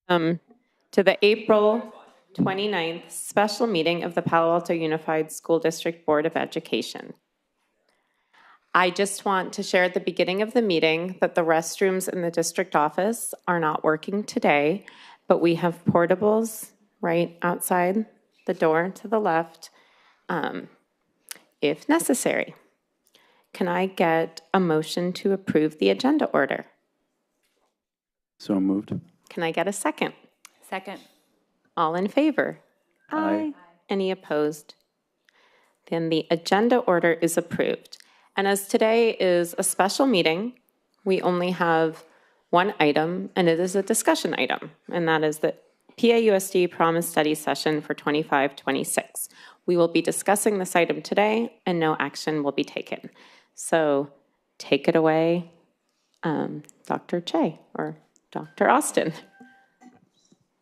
To the April 29th special meeting of the Palo Alto Unified School District Board of Education. I just want to share at the beginning of the meeting that the restrooms in the district office are not working today, but we have portables right outside the door to the left, if necessary. Can I get a motion to approve the agenda order? So moved. Can I get a second? Second. All in favor? Aye. Any opposed? Then the agenda order is approved. And as today is a special meeting, we only have one item, and it is a discussion item, and that is the PAUSD Promise Study Session for 25-26. We will be discussing this item today, and no action will be taken. So take it away, Dr. Che or Dr. Austin.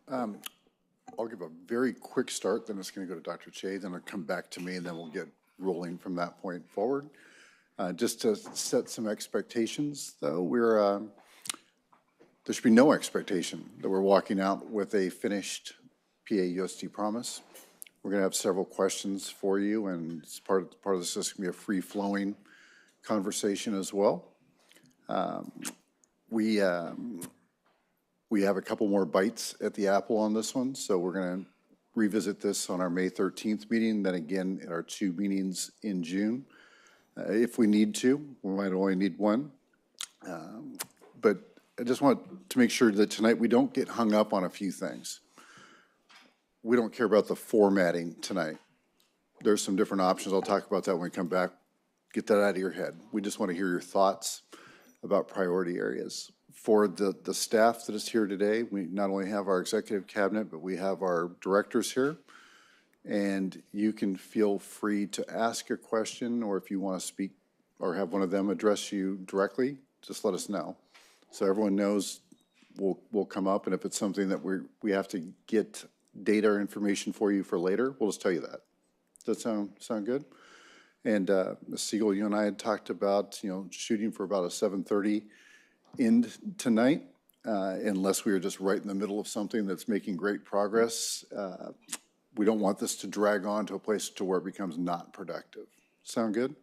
I'll give a very quick start, then it's going to go to Dr. Che, then it'll come back to me, and then we'll get rolling from that point forward. Just to set some expectations, though, there should be no expectation that we're walking out with a finished PAUSD promise. We're going to have several questions for you, and as part of this is going to be a free-flowing conversation as well. We have a couple more bites at the apple on this one, so we're going to revisit this on our May 13th meeting, then again at our 2 meetings in June. If we need to, we might only need one. But I just want to make sure that tonight we don't get hung up on a few things. We don't care about the formatting tonight. There's some different options. I'll talk about that when we come back. Get that out of your head. We just want to hear your thoughts about priority areas. For the staff that is here today, we not only have our executive cabinet, but we have our directors here. And you can feel free to ask a question, or if you want to speak or have one of them address you directly, just let us know. So everyone knows we'll come up, and if it's something that we have to get data or information for you for later, we'll just tell you that. Does that sound good? And Ms. Siegel, you and I had talked about, shooting for about a 7:30 end tonight, unless we are just right in the middle of something that's making great progress. We don't want this to drag on to a place to where it becomes not productive. Sound good?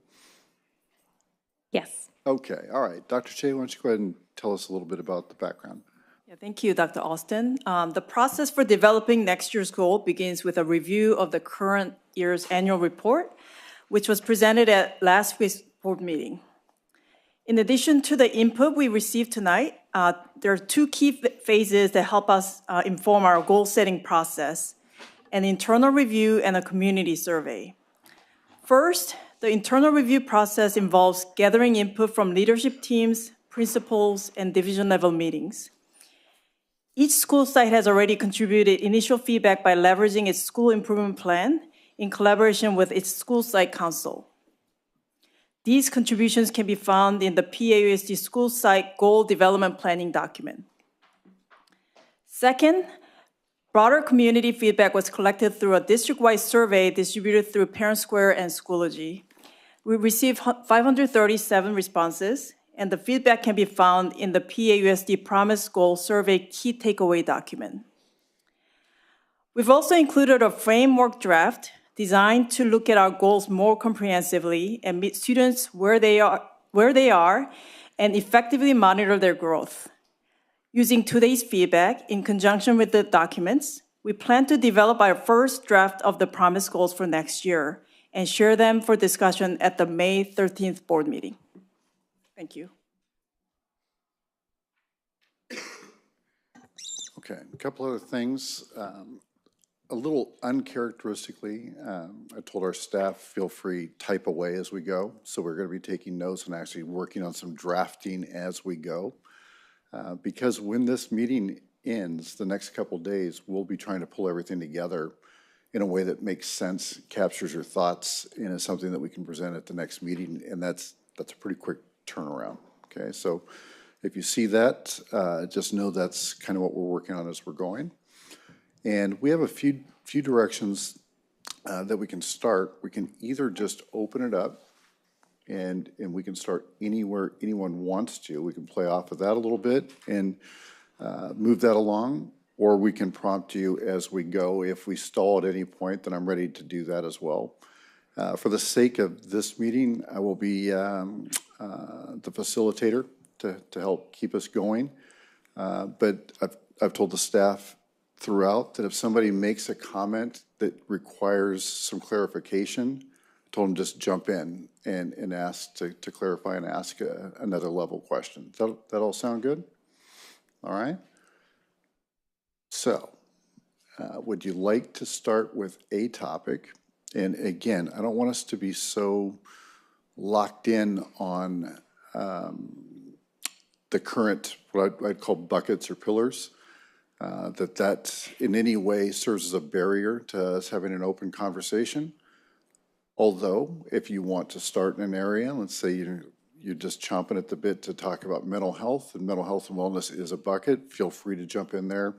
Yes. Okay, all right. Dr. Che, why don't you go ahead and tell us a little bit about the background? Yeah, thank you, Dr. Austin. The process for developing next year's goal begins with a review of the current year's annual report, which was presented at last week's board meeting. In addition to the input we received tonight, there are 2 key phases that help us inform our goal-setting process: an internal review and a community survey. First, the internal review process involves gathering input from leadership teams, principals, and division-level meetings. Each school site has already contributed initial feedback by leveraging its school improvement plan in collaboration with its school site council. These contributions can be found in the PAUSD school site goal development planning document. Second, broader community feedback was collected through a district-wide survey distributed through Parent Square and Schoology. We received 537 responses, and the feedback can be found in the PAUSD Promise Goal Survey Key Takeaway document. We've also included a framework draft designed to look at our goals more comprehensively and meet students where they are and effectively monitor their growth. Using today's feedback in conjunction with the documents, we plan to develop our first draft of the promise goals for next year and share them for discussion at the May 13th board meeting. Thank you. Okay, a couple other things. A little uncharacteristically, I told our staff, feel free, type away as we go. So we're going to be taking notes and actually working on some drafting as we go. Because when this meeting ends, the next couple days, we'll be trying to pull everything together in a way that makes sense, captures your thoughts, and is something that we can present at the next meeting. And that's a pretty quick turnaround. Okay, so if you see that, just know that's kind of what we're working on as we're going. And we have a few directions that we can start. We can either just open it up and we can start anywhere anyone wants to. We can play off of that a little bit and move that along. or we can prompt you as we go. If we stall at any point, then I'm ready to do that as well. For the sake of this meeting, I will be the facilitator to help keep us going. But I've told the staff throughout that if somebody makes a comment that requires some clarification, I told them just jump in and ask to clarify and ask another level question. That all sound good? All right. So would you like to start with a topic? And again, I don't want us to be so locked in on the current, what I'd call buckets or pillars, that in any way serves as a barrier to us having an open conversation. Although, if you want to start in an area, let's say you're just chomping at the bit to talk about mental health, and mental health and wellness is a bucket, feel free to jump in there,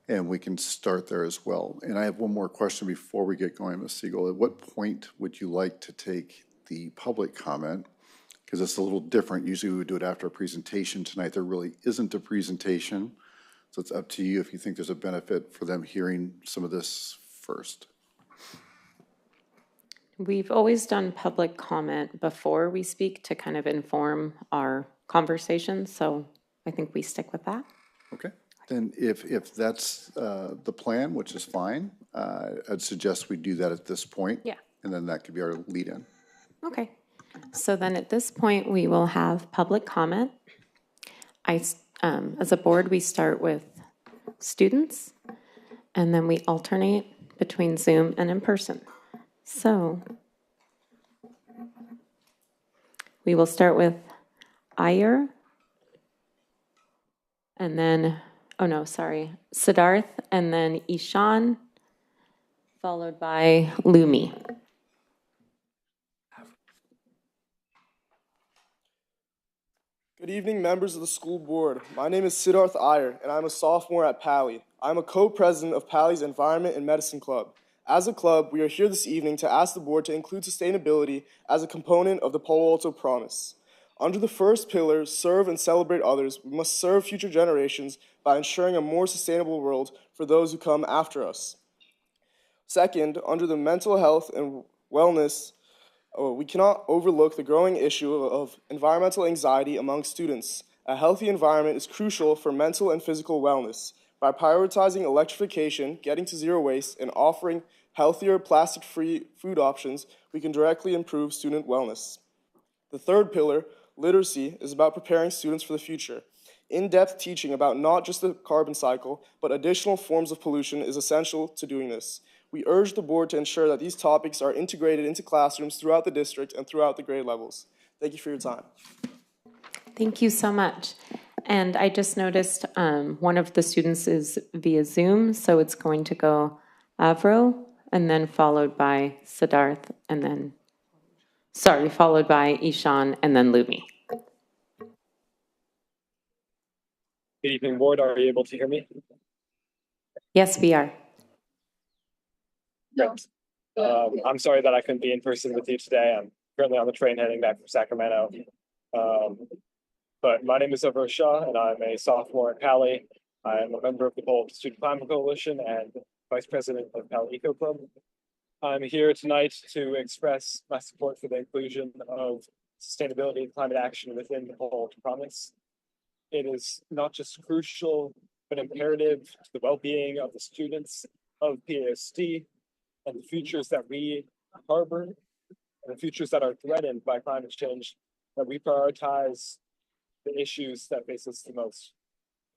and we can start there as well. And I have one more question before we get going, Ms. Siegel. At what point would you like to take the public comment? Because it's a little different. Usually we would do it after a presentation. Tonight there really isn't a presentation, so it's up to you if you think there's a benefit for them hearing some of this first. We've always done public comment before we speak to kind of inform our conversation, so I think we stick with that. Okay. Then if that's the plan, which is fine, I'd suggest we do that at this point. Yeah. And then that could be our lead-in. Okay. So then at this point, we will have public comment. As a board, we start with students, and then we alternate between Zoom and in person. So we will start with Iyer, and then, Siddharth, and then Ishan, followed by Lumi. Good evening, members of the school board. My name is Siddharth Iyer, and I'm a sophomore at Pali. I'm a co-president of Pali's Environment and Medicine Club. As a club, we are here this evening to ask the board to include sustainability as a component of the Palo Alto Promise. Under the first pillar, serve and celebrate others, we must serve future generations by ensuring a more sustainable world for those who come after us. Second, under the mental health and wellness, we cannot overlook the growing issue of environmental anxiety among students. A healthy environment is crucial for mental and physical wellness. By prioritizing electrification, getting to zero waste, and offering healthier plastic-free food options, we can directly improve student wellness. The third pillar, literacy, is about preparing students for the future. In-depth teaching about not just the carbon cycle, but additional forms of pollution is essential to doing this. We urge the board to ensure that these topics are integrated into classrooms throughout the district and throughout the grade levels. Thank you for your time. Thank you so much. And I just noticed one of the students is via Zoom, so it's going to go Avro, and then followed by Siddharth, and then, followed by Ishan, and then Lumi. Good evening, board. Are you able to hear me? Yes, we are. Great. I'm sorry that I couldn't be in person with you today. I'm currently on the train heading back from Sacramento. But my name is Avro Shah, and I'm a sophomore at Pali. I am a member of the Palo Alto Student Climate Coalition and vice president of Pali Eco Club. I'm here tonight to express my support for the inclusion of sustainability and climate action within the Palo Alto Promise. It is not just crucial, but imperative to the well-being of the students of PASD and the futures that we harbor and the futures that are threatened by climate change, that we prioritize the issues that face us the most.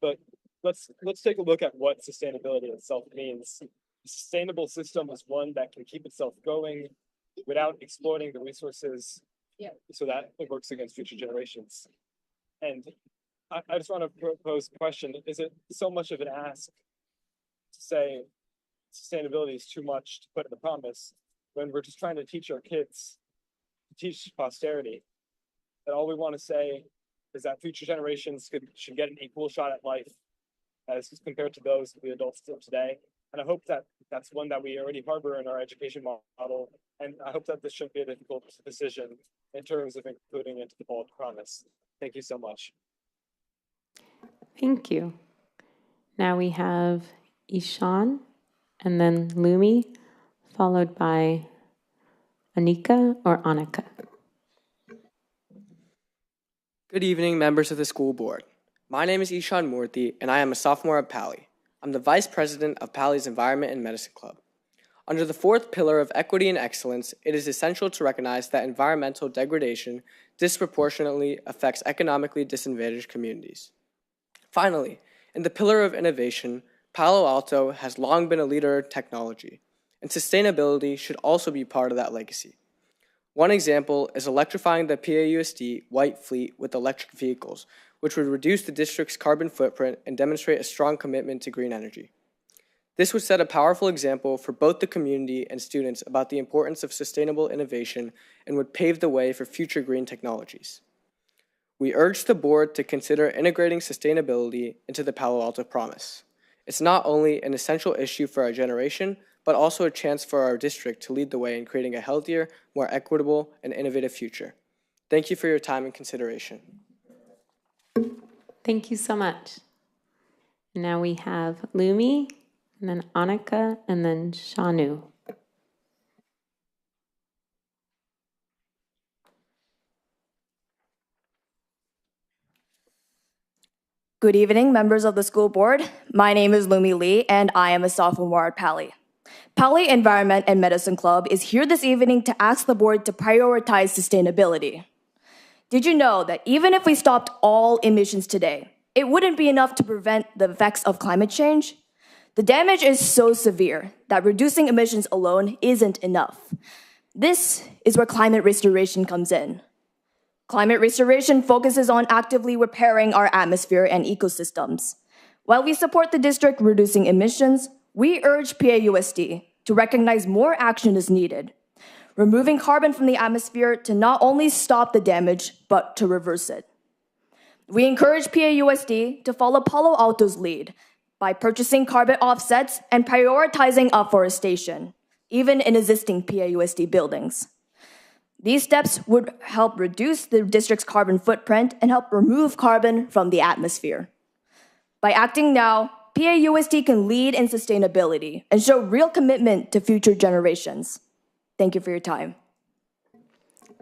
But let's take a look at what sustainability itself means. A sustainable system is one that can keep itself going without exploiting the resources so that it works against future generations. And I just want to pose a question. Is it so much of an ask to say sustainability is too much to put in the promise when we're just trying to teach our kids, to teach posterity, that all we want to say is that future generations should get an equal shot at life as compared to those the adults of today? And I hope that that's one that we already harbor in our education model. And I hope that this shouldn't be a difficult decision in terms of including into the Palo Alto Promise. Thank you so much. Thank you. Now we have Ishan and then Lumi, followed by Anika or Annika. Good evening, members of the school board. My name is Ishan Murthy, and I am a sophomore at Pali. I'm the vice president of Pali's Environment and Medicine Club. Under the fourth pillar of equity and excellence, it is essential to recognize that environmental degradation disproportionately affects economically disadvantaged communities. Finally, in the pillar of innovation, Palo Alto has long been a leader in technology, and sustainability should also be part of that legacy. One example is electrifying the PAUSD white fleet with electric vehicles, which would reduce the district's carbon footprint and demonstrate a strong commitment to green energy. This would set a powerful example for both the community and students about the importance of sustainable innovation and would pave the way for future green technologies. We urge the board to consider integrating sustainability into the Palo Alto Promise. It's not only an essential issue for our generation, but also a chance for our district to lead the way in creating a healthier, more equitable, and innovative future. Thank you for your time and consideration. Thank you so much. Now we have Lumi, and then Annika, and then Shanu. Good evening, members of the school board. My name is Lumi Lee, and I am a sophomore at Pali. Pali Environment and Medicine Club is here this evening to ask the board to prioritize sustainability. Did you know that even if we stopped all emissions today, it wouldn't be enough to prevent the effects of climate change? The damage is so severe that reducing emissions alone isn't enough. This is where climate restoration comes in. Climate restoration focuses on actively repairing our atmosphere and ecosystems. While we support the district reducing emissions, we urge PAUSD to recognize more action is needed, removing carbon from the atmosphere to not only stop the damage, but to reverse it. We encourage PAUSD to follow Palo Alto's lead by purchasing carbon offsets and prioritizing afforestation, even in existing PAUSD buildings. These steps would help reduce the district's carbon footprint and help remove carbon from the atmosphere. By acting now, PAUSD can lead in sustainability and show real commitment to future generations. Thank you for your time.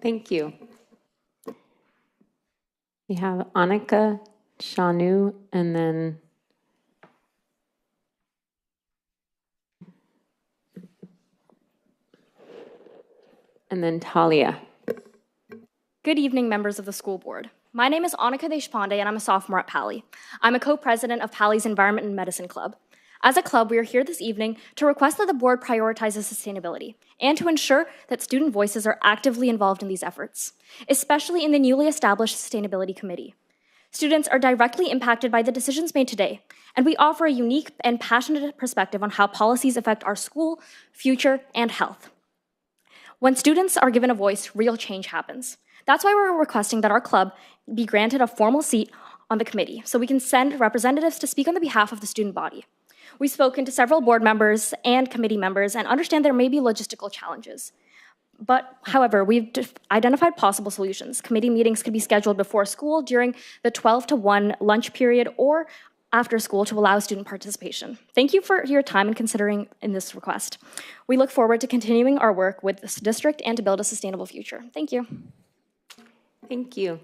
Thank you. We have Annika, Shanu, and then Talia. Good evening, members of the school board. My name is Annika Deshpande, and I'm a sophomore at Pali. I'm a co-president of Pali's Environment and Medicine Club. As a club, we are here this evening to request that the board prioritizes sustainability and to ensure that student voices are actively involved in these efforts, especially in the newly established Sustainability Committee. Students are directly impacted by the decisions made today, and we offer a unique and passionate perspective on how policies affect our school, future, and health. When students are given a voice, real change happens. That's why we're requesting that our club be granted a formal seat on the committee so we can send representatives to speak on the behalf of the student body. We've spoken to several board members and committee members and understand there may be logistical challenges. However, we've identified possible solutions. Committee meetings could be scheduled before school during the 12 to 1 lunch period or after school to allow student participation. Thank you for your time and considering in this request. We look forward to continuing our work with this district and to build a sustainable future. Thank you. Thank you.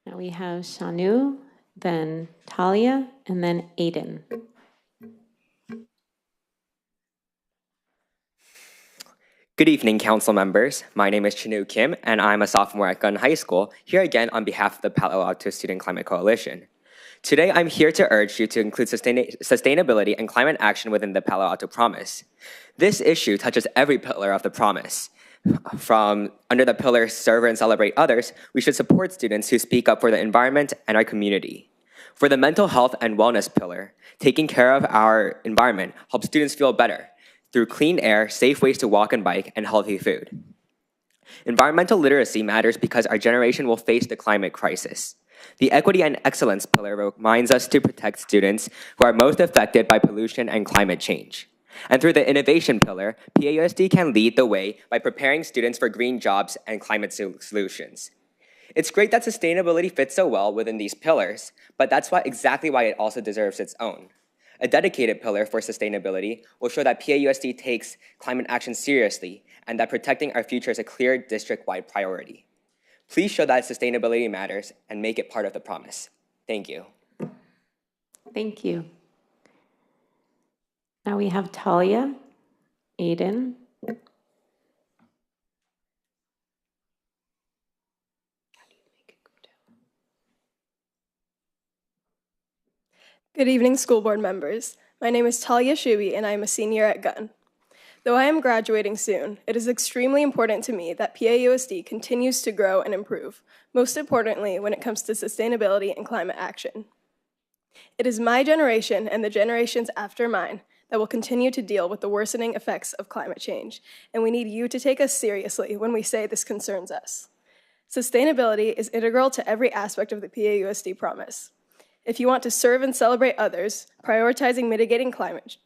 Now we have Shanu, then Talia, and then Aiden. Good evening, council members. My name is Chinu Kim, and I'm a sophomore at Gunn High School, here again on behalf of the Palo Alto Student Climate Coalition. Today, I'm here to urge you to include sustainability and climate action within the Palo Alto Promise. This issue touches every pillar of the promise. From under the pillar serve and celebrate others, we should support students who speak up for the environment and our community. For the mental health and wellness pillar, taking care of our environment helps students feel better through clean air, safe ways to walk and bike, and healthy food. Environmental literacy matters because our generation will face the climate crisis. The equity and excellence pillar reminds us to protect students who are most affected by pollution and climate change. And through the innovation pillar, PAUSD can lead the way by preparing students for green jobs and climate solutions. It's great that sustainability fits so well within these pillars, but that's exactly why it also deserves its own. A dedicated pillar for sustainability will show that PAUSD takes climate action seriously and that protecting our future is a clear district-wide priority. Please show that sustainability matters and make it part of the promise. Thank you. Thank you. Now we have Talia, Aiden. Good evening, school board members. My name is Talia Shuby, and I am a senior at Gunn. Though I am graduating soon, it is extremely important to me that PAUSD continues to grow and improve, most importantly when it comes to sustainability and climate action. It is my generation and the generations after mine that will continue to deal with the worsening effects of climate change, and we need you to take us seriously when we say this concerns us. Sustainability is integral to every aspect of the PAUSD promise. If you want to serve and celebrate others, prioritize mitigating climate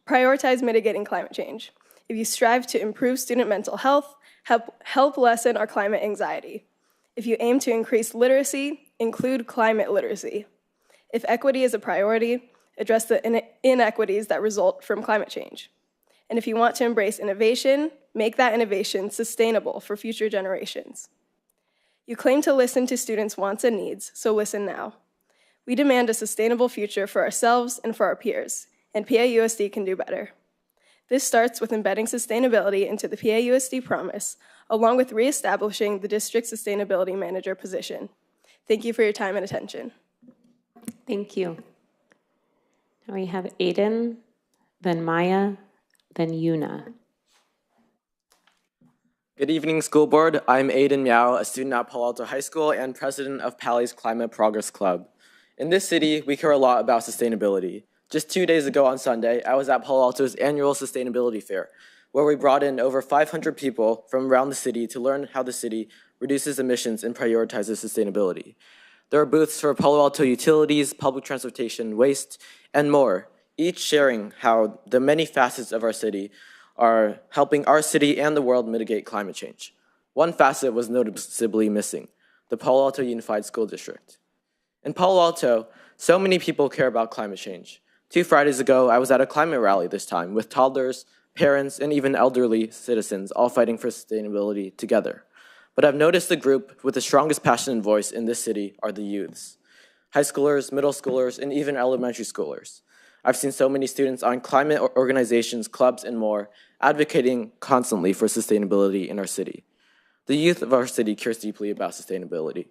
change. If you strive to improve student mental health, help lessen our climate anxiety. If you aim to increase literacy, include climate literacy. If equity is a priority, address the inequities that result from climate change. And if you want to embrace innovation, make that innovation sustainable for future generations. You claim to listen to students' wants and needs, so listen now. We demand a sustainable future for ourselves and for our peers, and PAUSD can do better. This starts with embedding sustainability into the PAUSD promise, along with reestablishing the district sustainability manager position. Thank you for your time and attention. Thank you. Now we have Aiden, then Maya, then Yuna. Good evening, school board. I'm Aiden Miao, a student at Palo Alto High School and president of Pali's Climate Progress Club. In this city, we care a lot about sustainability. Just 2 days ago on Sunday, I was at Palo Alto's annual sustainability fair, where we brought in over 500 people from around the city to learn how the city reduces emissions and prioritizes sustainability. There are booths for Palo Alto utilities, public transportation, waste, and more, each sharing how the many facets of our city are helping our city and the world mitigate climate change. One facet was noticeably missing, the Palo Alto Unified School District. In Palo Alto, so many people care about climate change. 2 Fridays ago, I was at a climate rally this time with toddlers, parents, and even elderly citizens all fighting for sustainability together. But I've noticed the group with the strongest passion and voice in this city are the youths. High schoolers, middle schoolers, and even elementary schoolers. I've seen so many students on climate organizations, clubs, and more advocating constantly for sustainability in our city. The youth of our city cares deeply about sustainability.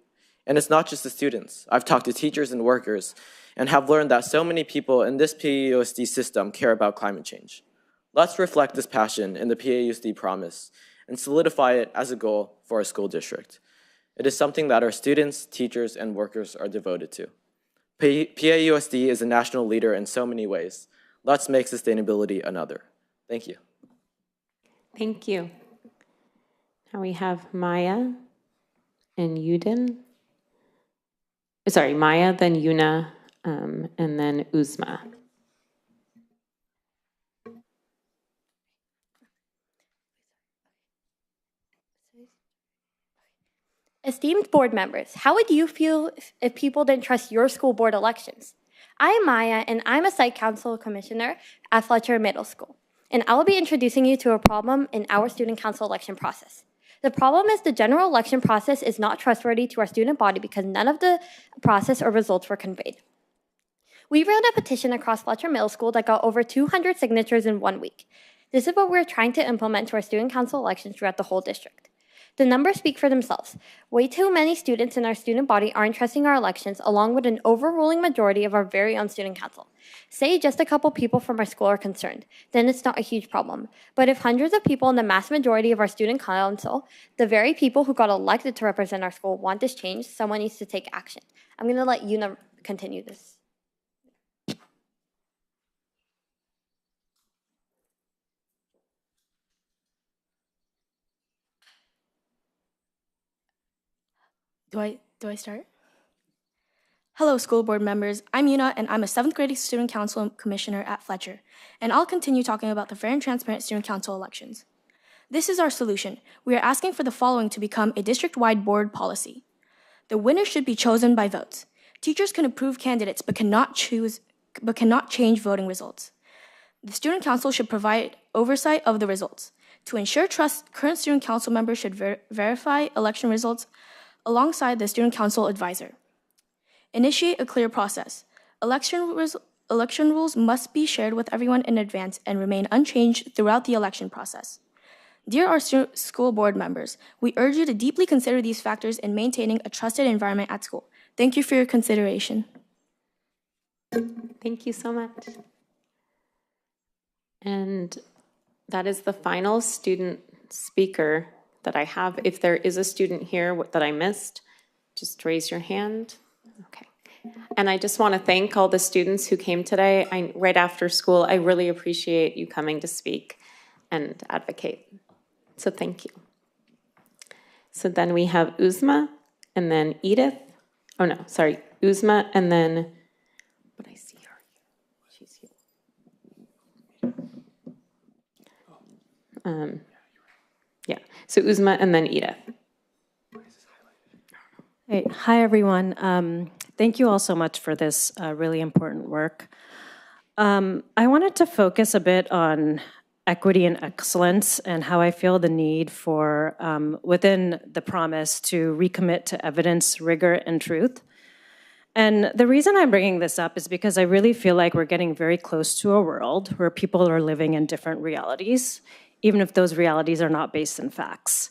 And it's not just the students. I've talked to teachers and workers and have learned that so many people in this PAUSD system care about climate change. Let's reflect this passion in the PAUSD promise and solidify it as a goal for our school district. It is something that our students, teachers, and workers are devoted to. PAUSD is a national leader in so many ways. Let's make sustainability another. Thank you. Thank you. Now we have Maya and Yudin. Sorry, Maya, then Yuna, and then Uzma. Esteemed board members, how would you feel if people didn't trust your school board elections? I am Maya, and I'm a site council commissioner at Fletcher Middle School, and I will be introducing you to a problem in our student council election process. The problem is the general election process is not trustworthy to our student body because none of the process or results were conveyed. We ran a petition across Fletcher Middle School that got over 200 signatures in 1 week. This is what we're trying to implement to our student council elections throughout the whole district. The numbers speak for themselves. Way too many students in our student body aren't trusting our elections, along with an overruling majority of our very own student council. Say just a couple people from our school are concerned, then it's not a huge problem. But if hundreds of people in the mass majority of our student council, the very people who got elected to represent our school, want this change, someone needs to take action. I'm going to let Yuna continue this. Do I start? Hello, school board members. I'm Yuna, and I'm a 7th grade student council commissioner at Fletcher, and I'll continue talking about the fair and transparent student council elections. This is our solution. We are asking for the following to become a district-wide board policy. The winner should be chosen by votes. Teachers can approve candidates but cannot change voting results. The Student Council should provide oversight of the results. To ensure trust, current Student Council members should verify election results alongside the Student Council advisor. Initiate a clear process. Election rules must be shared with everyone in advance and remain unchanged throughout the election process. Dear our school board members, we urge you to deeply consider these factors in maintaining a trusted environment at school. Thank you for your consideration. Thank you so much. And that is the final student speaker that I have. If there is a student here that I missed, just raise your hand. Okay. And I just want to thank all the students who came today. Right after school, I really appreciate you coming to speak and advocate. So thank you. So then we have Uzma and then Edith. Oh no, sorry, Uzma and then, but I see her. She's here. Yeah, so Uzma and then Edith. Hey, hi, everyone. Thank you all so much for this really important work. I wanted to focus a bit on equity and excellence and how I feel the need for, within the promise, to recommit to evidence, rigor, and truth. And the reason I'm bringing this up is because I really feel like we're getting very close to a world where people are living in different realities, even if those realities are not based in facts.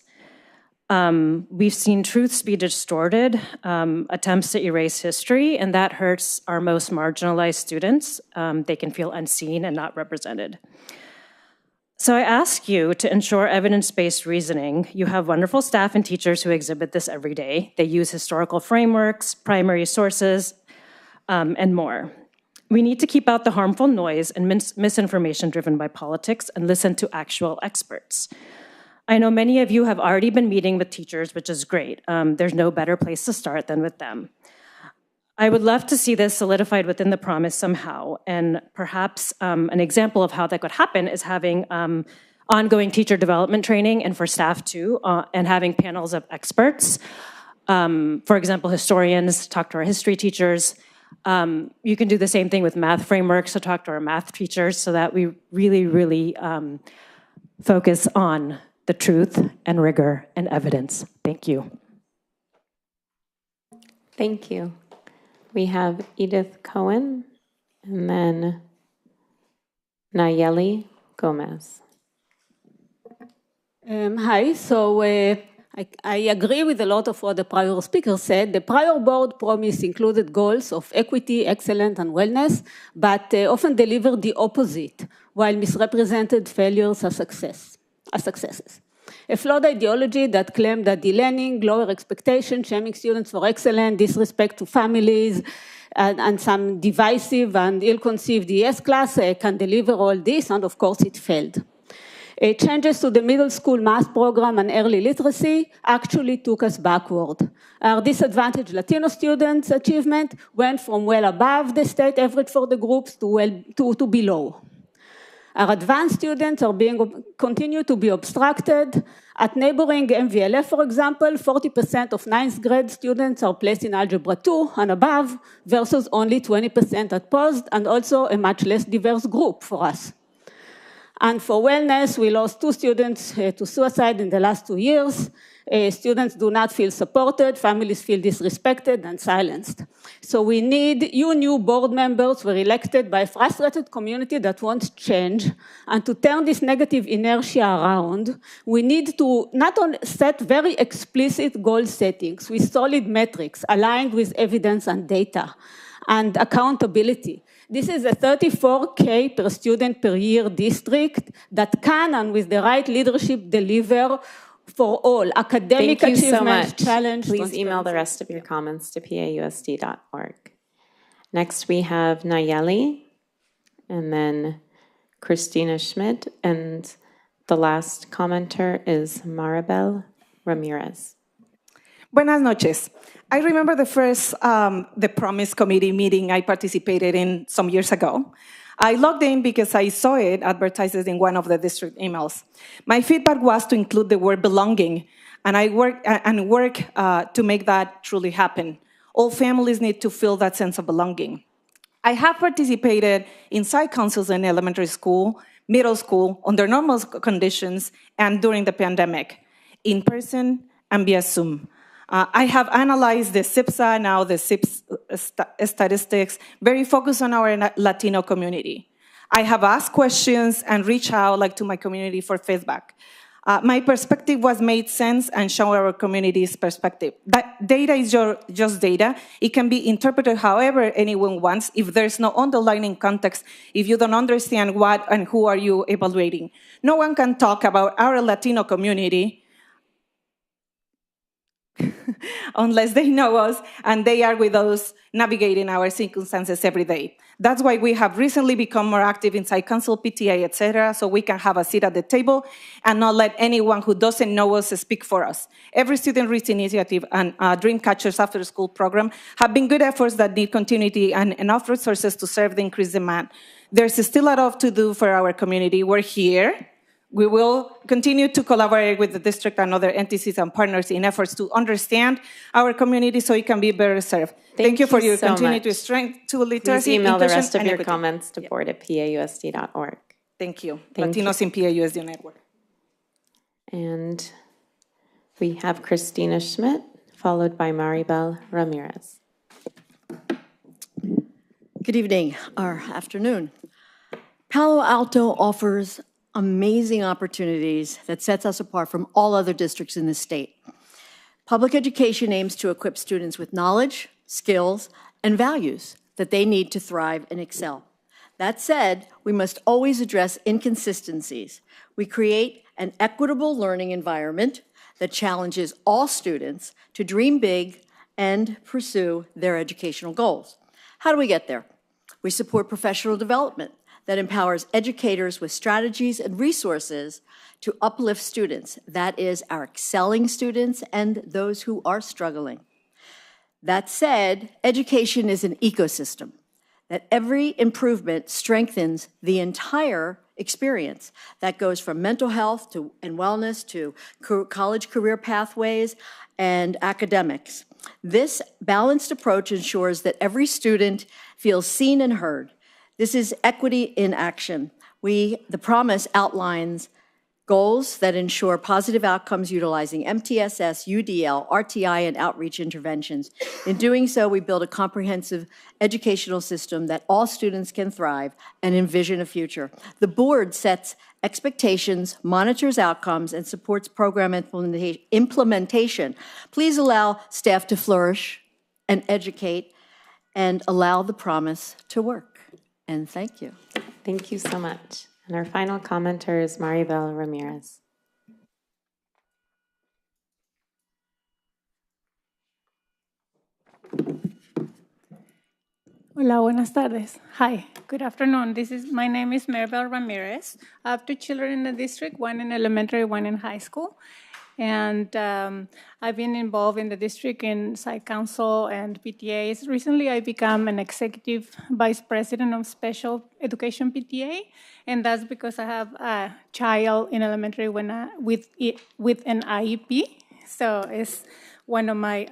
We've seen truths be distorted, attempts to erase history, and that hurts our most marginalized students. They can feel unseen and not represented. So I ask you to ensure evidence-based reasoning. You have wonderful staff and teachers who exhibit this every day. They use historical frameworks, primary sources, and more. We need to keep out the harmful noise and misinformation driven by politics and listen to actual experts. I know many of you have already been meeting with teachers, which is great. There's no better place to start than with them. I would love to see this solidified within the promise somehow, and perhaps an example of how that could happen is having ongoing teacher development training, and for staff too, and having panels of experts. For example, historians talk to our history teachers. You can do the same thing with math frameworks, so talk to our math teachers so that we really focus on the truth and rigor and evidence. Thank you. Thank you. We have Edith Cohen and then Nayeli Gomez. Hi, so I agree with a lot of what the prior speaker said. The prior board promise included goals of equity, excellence, and wellness, but often delivered the opposite, while misrepresented failures as successes. A flawed ideology that claimed that delaying, lower expectations, shaming students for excellence, disrespect to families, and some divisive and ill-conceived ES class can deliver all this, and of course it failed. Changes to the middle school math program and early literacy actually took us backward. Our disadvantaged Latino students' achievement went from well above the state average for the groups to below. Our advanced students are continue to be obstructed. At neighboring MVLF, for example, 40% of 9th grade students are placed in Algebra 2 and above versus only 20% at post, and also a much less diverse group for us. And for wellness, we lost 2 students to suicide in the last 2 years. Students do not feel supported, families feel disrespected and silenced. So we need, you new board members were elected by a frustrated community that wants change, and to turn this negative inertia around, we need to not only set very explicit goal settings with solid metrics aligned with evidence and data and accountability. This is a $34K per student per year district that can, and with the right leadership, deliver for all academic Thank you achievements, so much. challenge. Please email the rest of your comments to pausd.org. Next we have Nayeli, and then Christina Schmidt, and the last commenter is Maribel Ramirez. Buenas noches. I remember the first the Promise Committee meeting I participated in some years ago. I logged in because I saw it advertised in one of the district emails. My feedback was to include the word belonging and I work to make that truly happen. All families need to feel that sense of belonging. I have participated in site councils in elementary school, middle school, under normal conditions, and during the pandemic, in person and via Zoom. I have analyzed the CIPSA, now the CIPS statistics, very focused on our Latino community. I have asked questions and reached out to my community for feedback. My perspective was made sense and show our community's perspective. That data is just data. It can be interpreted however anyone wants if there's no underlying context, if you don't understand what and who are you evaluating. No one can talk about our Latino community unless they know us and they are with us navigating our circumstances every day. That's why we have recently become more active inside council, PTA, etc., so we can have a seat at the table and not let anyone who doesn't know us speak for us. Every Student Reach Initiative and Dreamcatchers After School program have been good efforts that need continuity and enough resources to serve the increased demand. There's still a lot to do for our community. We're here. We will continue to collaborate with the district and other entities and partners in efforts to understand our community so it can be better served. Thank you for your so continued much. strength to literacy, Please email the inclusion, rest of and your equity. comments to board@pausd.org. Thank you. Thank Latinos in PAUSD Network. And we have Christina Schmidt, followed by Maribel Ramirez. Good evening or afternoon. Palo Alto offers amazing opportunities that sets us apart from all other districts in the state. Public education aims to equip students with knowledge, skills, and values that they need to thrive and excel. That said, we must always address inconsistencies. We create an equitable learning environment that challenges all students to dream big and pursue their educational goals. How do we get there? We support professional development that empowers educators with strategies and resources to uplift students, that is, our excelling students and those who are struggling. That said, education is an ecosystem, that every improvement strengthens the entire experience. That goes from mental health and wellness to college career pathways and academics. This balanced approach ensures that every student feels seen and heard. This is equity in action. The promise outlines goals that ensure positive outcomes utilizing MTSS, UDL, RTI, and outreach interventions. In doing so, we build a comprehensive educational system that all students can thrive and envision a future. The board sets expectations, monitors outcomes, and supports program implementation. Please allow staff to flourish and educate and allow the promise to work. And thank you. Thank you so much. And our final commenter is Maribel Ramirez. Hola, buenas tardes. Hi, good afternoon. My name is Maribel Ramirez. I have 2 children in the district, one in elementary, one in high school. And I've been involved in the district in site council and PTAs. Recently, I became an executive vice president of special education PTA, and that's because I have a child in elementary with an IEP. So it's one of my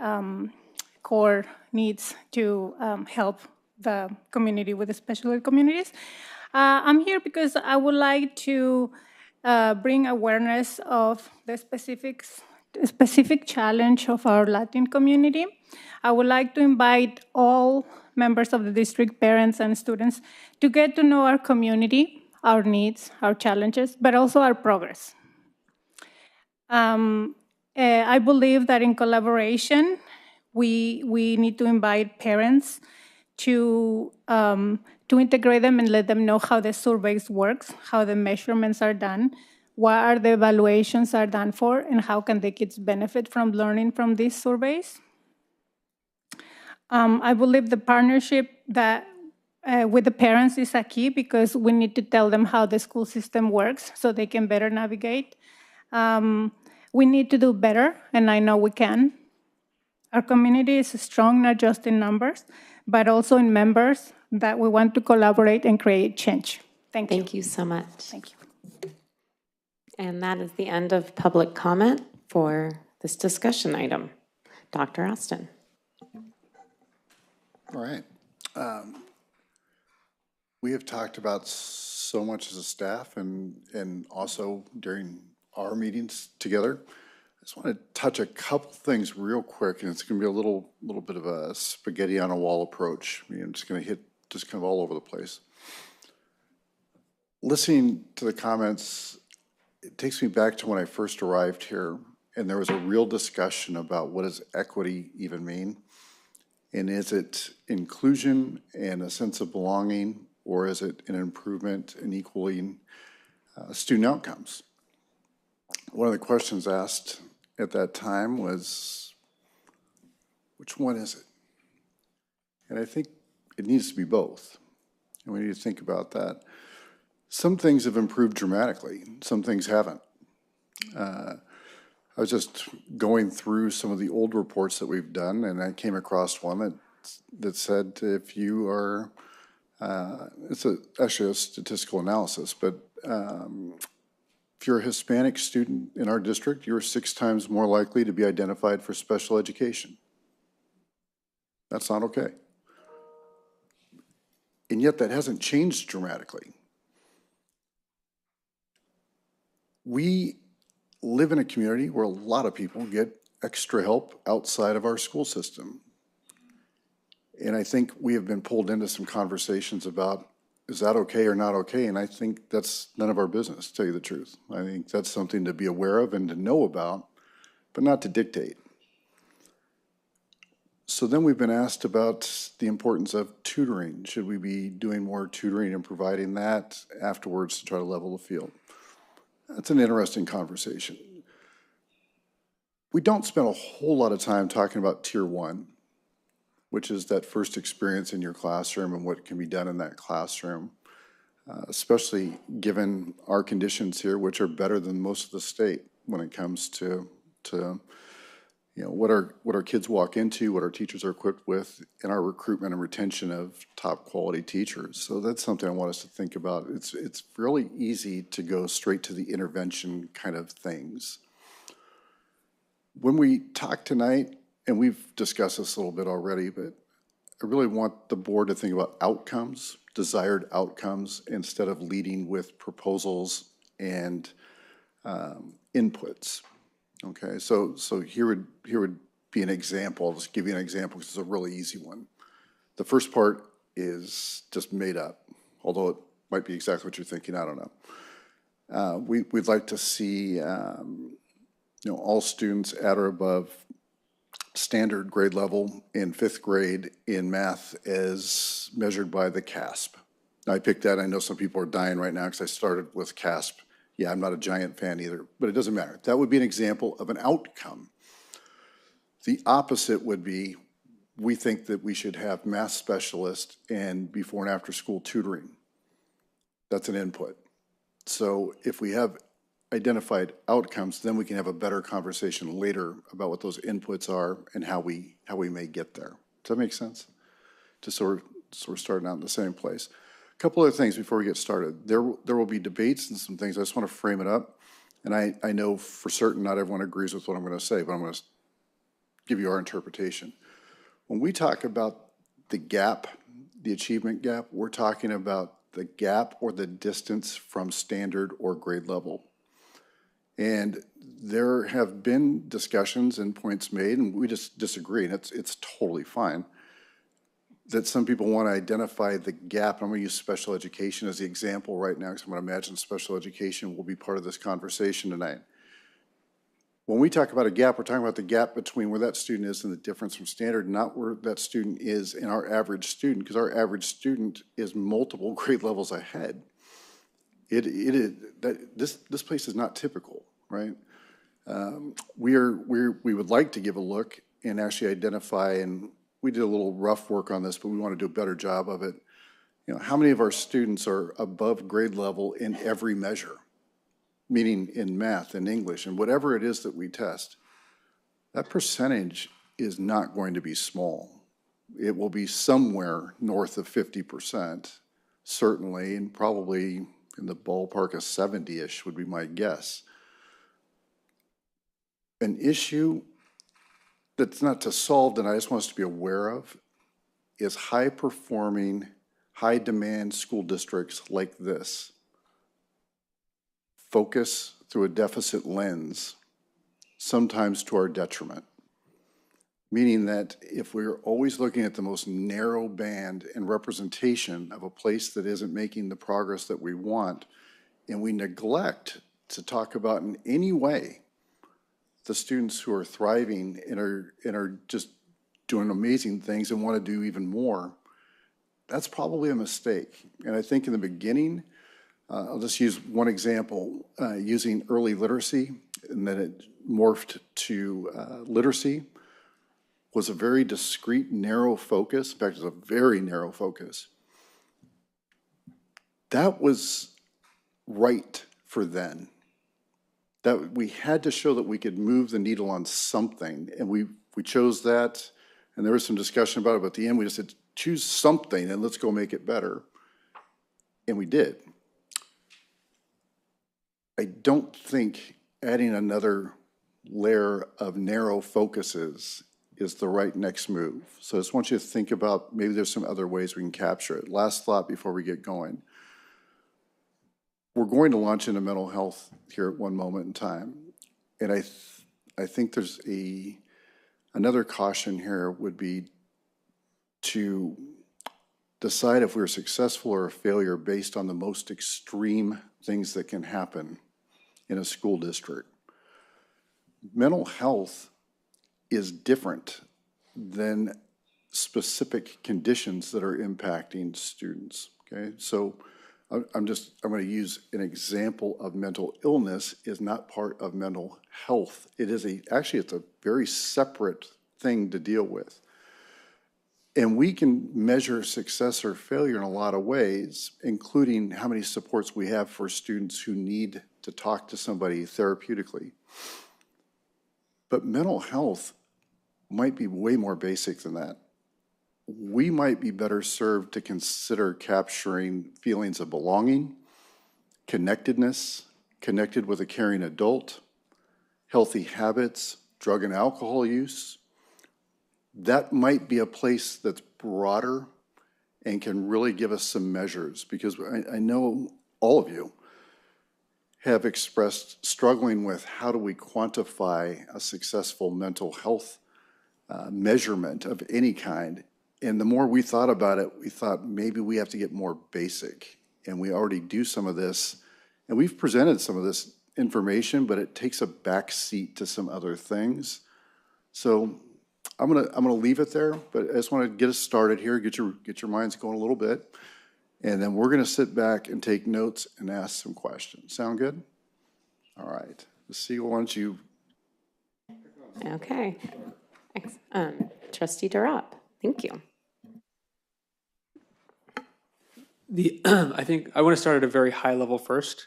core needs to help the community with the special ed communities. I'm here because I would like to bring awareness of the specific challenge of our Latin community. I would like to invite all members of the district, parents and students, to get to know our community, our needs, our challenges, but also our progress. I believe that in collaboration, we need to invite parents to integrate them and let them know how the surveys works, how the measurements are done, what are the evaluations are done for, and how can the kids benefit from learning from these surveys. I believe the partnership that with the parents is a key because we need to tell them how the school system works so they can better navigate. We need to do better, and I know we can. Our community is strong, not just in numbers, but also in members that we want to collaborate and create change. Thank you. Thank you so much. Thank you. And that is the end of public comment for this discussion item. Dr. Austin. All right. We have talked about so much as a staff and also during our meetings together. I just want to touch a couple things real quick, and it's going to be a little bit of a spaghetti on a wall approach. I'm just going to hit just kind of all over the place. Listening to the comments, it takes me back to when I first arrived here, and there was a real discussion about what does equity even mean, and is it inclusion and a sense of belonging, or is it an improvement in equaling student outcomes? One of the questions asked at that time was, which one is it? And I think it needs to be both, and we need to think about that. Some things have improved dramatically, some things haven't. I was just going through some of the old reports that we've done, and I came across one that said if you are, it's actually a statistical analysis, but if you're a Hispanic student in our district, you're 6 times more likely to be identified for special education. That's not okay. And yet that hasn't changed dramatically. We live in a community where a lot of people get extra help outside of our school system. And I think we have been pulled into some conversations about, is that okay or not okay? And I think that's none of our business, to tell you the truth. I think that's something to be aware of and to know about, but not to dictate. So then we've been asked about the importance of tutoring. Should we be doing more tutoring and providing that afterwards to try to level the field? That's an interesting conversation. We don't spend a whole lot of time talking about Tier 1, which is that first experience in your classroom and what can be done in that classroom, especially given our conditions here, which are better than most of the state when it comes to what our kids walk into, what our teachers are equipped with, and our recruitment and retention of top quality teachers. So that's something I want us to think about. It's really easy to go straight to the intervention kind of things. When we talk tonight, and we've discussed this a little bit already, but I really want the board to think about outcomes, desired outcomes, instead of leading with proposals and inputs. Okay, so here would be an example. I'll just give you an example because it's a really easy one. The first part is just made up, although it might be exactly what you're thinking. I don't know. We'd like to see all students at or above standard grade level in 5th grade in math as measured by the CASP. Now, I picked that. I know some people are dying right now because I started with CASP. Yeah, I'm not a giant fan either, but it doesn't matter. That would be an example of an outcome. The opposite would be, we think that we should have math specialists and before and after school tutoring. That's an input. So if we have identified outcomes, then we can have a better conversation later about what those inputs are and how we may get there. Does that make sense? Just so we're starting out in the same place. A couple other things before we get started. There will be debates and some things. I just want to frame it up. And I know for certain not everyone agrees with what I'm going to say, but I'm going to give you our interpretation. When we talk about the gap, the achievement gap, we're talking about the gap or the distance from standard or grade level. And there have been discussions and points made, and we just disagree, and it's totally fine, that some people want to identify the gap. I'm going to use special education as the example right now because I'm going to imagine special education will be part of this conversation tonight. When we talk about a gap, we're talking about the gap between where that student is and the difference from standard, not where that student is in our average student, because our average student is multiple grade levels ahead. This place is not typical, right? We would like to give a look and actually identify, and we did a little rough work on this, but we want to do a better job of it. How many of our students are above grade level in every measure, meaning in math and English and whatever it is that we test? That percentage is not going to be small. It will be somewhere north of 50%, certainly, and probably in the ballpark of 70-ish would be my guess. An issue that's not to solve, and I just want us to be aware of, is high-performing, high-demand school districts like this focus through a deficit lens, sometimes to our detriment. Meaning that if we're always looking at the most narrow band and representation of a place that isn't making the progress that we want, and we neglect to talk about in any way the students who are thriving and are just doing amazing things and want to do even more, that's probably a mistake. And I think in the beginning, I'll just use one example, using early literacy, and then it morphed to literacy, was a very discrete, narrow focus. In fact, it was a very narrow focus. That was right for then. That we had to show that we could move the needle on something, and we chose that, and there was some discussion about it, but at the end we just said, choose something and let's go make it better. And we did. I don't think adding another layer of narrow focuses is the right next move. So I just want you to think about maybe there's some other ways we can capture it. Last thought before we get going. We're going to launch into mental health here at one moment in time. And I think there's another caution here would be to decide if we're successful or a failure based on the most extreme things that can happen in a school district. Mental health is different than specific conditions that are impacting students, okay? So I'm going to use an example of mental illness is not part of mental health. It is actually it's a very separate thing to deal with. And we can measure success or failure in a lot of ways, including how many supports we have for students who need to talk to somebody therapeutically. But mental health might be way more basic than that. We might be better served to consider capturing feelings of belonging, connectedness, connected with a caring adult, healthy habits, drug and alcohol use. That might be a place that's broader and can really give us some measures, because I know all of you have expressed struggling with how do we quantify a successful mental health measurement of any kind. And the more we thought about it, we thought maybe we have to get more basic. And we already do some of this, and we've presented some of this information, but it takes a back seat to some other things. So I'm gonna leave it there, but I just want to get us started here, get your minds going a little bit, and then we're gonna sit back and take notes and ask some questions. Sound good? All right. Let's see. Why don't you? Okay. Trustee Durop, thank you. I think I want to start at a very high level first,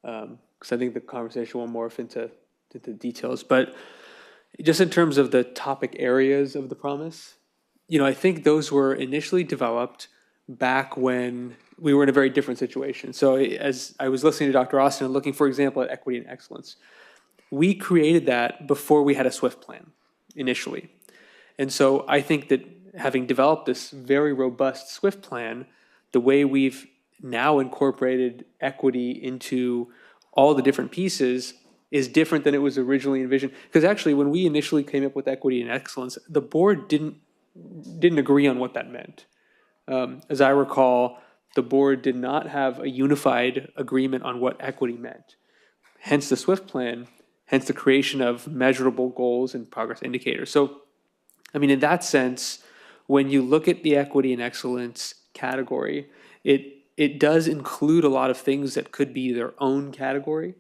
because I think the conversation will morph into details. But just in terms of the topic areas of the promise, I think those were initially developed back when we were in a very different situation. So as I was listening to Dr. Austin and looking, for example, at equity and excellence, we created that before we had a SWIFT plan initially. And so I think that having developed this very robust SWIFT plan, the way we've now incorporated equity into all the different pieces is different than it was originally envisioned. Because actually, when we initially came up with equity and excellence, the board didn't agree on what that meant. As I recall, the board did not have a unified agreement on what equity meant. Hence the SWIFT plan, hence the creation of measurable goals and progress indicators. So, in that sense, when you look at the equity and excellence category, it does include a lot of things that could be their own category.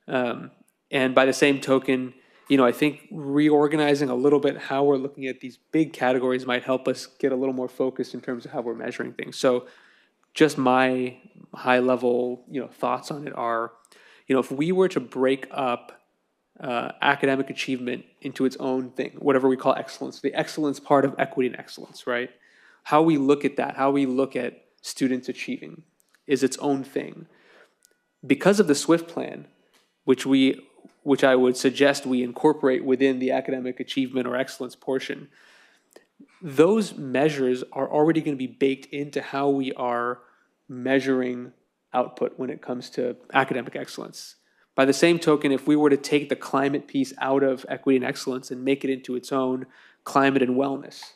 And by the same token, I think reorganizing a little bit how we're looking at these big categories might help us get a little more focused in terms of how we're measuring things. So just my high level, thoughts on it are, if we were to break up academic achievement into its own thing, whatever we call excellence, the excellence part of equity and excellence, right? How we look at that, how we look at students achieving is its own thing. Because of the SWIFT plan, which we which I would suggest we incorporate within the academic achievement or excellence portion, those measures are already going to be baked into how we are measuring output when it comes to academic excellence. By the same token, if we were to take the climate piece out of equity and excellence and make it into its own climate and wellness,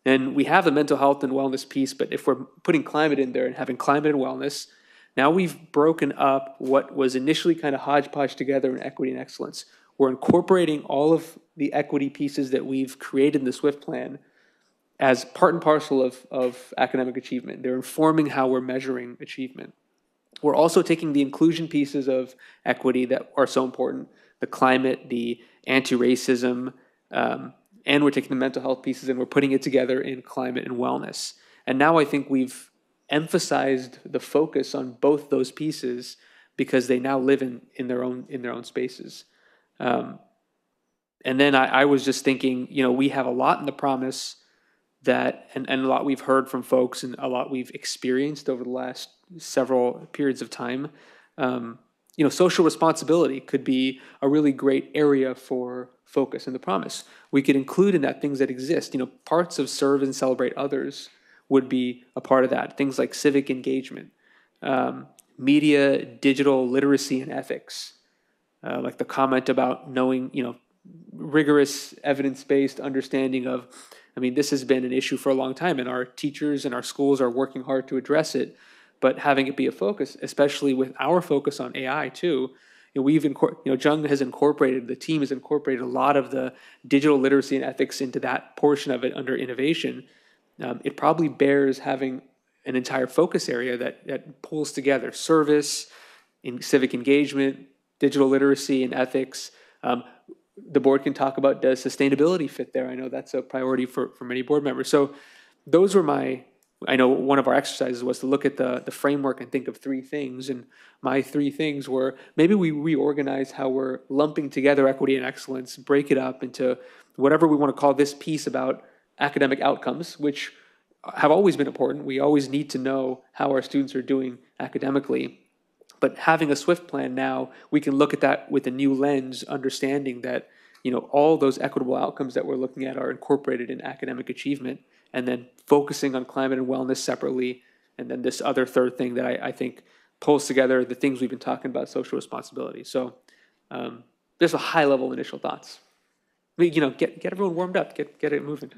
and we have the mental health and wellness piece, but if we're putting climate in there and having climate and wellness, now we've broken up what was initially kind of hodgepodge together in equity and excellence. We're incorporating all of the equity pieces that we've created in the SWIFT plan as part and parcel of academic achievement. They're informing how we're measuring achievement. We're also taking the inclusion pieces of equity that are so important, the climate, the anti-racism, and we're taking the mental health pieces and we're putting it together in climate and wellness. And now I think we've emphasized the focus on both those pieces because they now live in their own spaces. And then I was just thinking, we have a lot in the promise that, and a lot we've heard from folks and a lot we've experienced over the last several periods of time. Social responsibility could be a really great area for focus in the promise. We could include in that things that exist. Parts of serve and celebrate others would be a part of that. Things like civic engagement, media, digital literacy, and ethics. Like the comment about knowing, rigorous evidence-based understanding of, this has been an issue for a long time, and our teachers and our schools are working hard to address it, but having it be a focus, especially with our focus on AI too. Jung has incorporated, the team has incorporated a lot of the digital literacy and ethics into that portion of it under innovation. It probably bears having an entire focus area that pulls together service, in civic engagement, digital literacy, and ethics. The board can talk about, does sustainability fit there? I know that's a priority for many board members. So those were I know one of our exercises was to look at the framework and think of 3 things. And my 3 things were, maybe we reorganize how we're lumping together equity and excellence, break it up into whatever we want to call this piece about academic outcomes, which have always been important. We always need to know how our students are doing academically. But having a SWIFT plan now, we can look at that with a new lens, understanding that all those equitable outcomes that we're looking at are incorporated in academic achievement, and then focusing on climate and wellness separately, and then this other third thing that I think pulls together the things we've been talking about, social responsibility. So there's a high-level initial thoughts. Get everyone warmed up, get it moving.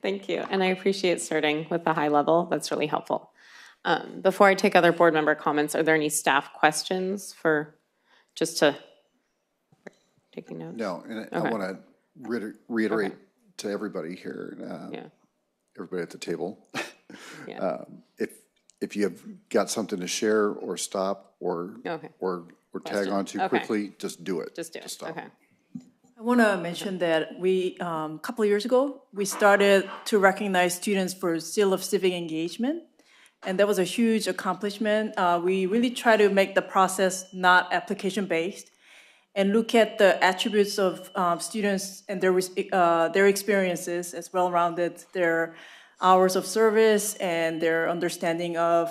Thank you, and I appreciate starting with the high level. That's really helpful. Before I take other board member comments, are there any staff questions taking notes? No, and I want to reiterate to everybody here, everybody at the table, if you have got something to share or stop or tag on to quickly, just do it. Just do it. Stop. I want to mention that we, a couple of years ago, we started to recognize students for Seal of Civic Engagement. And that was a huge accomplishment. We really try to make the process not application-based and look at the attributes of students and their experiences as well-rounded, their hours of service and their understanding of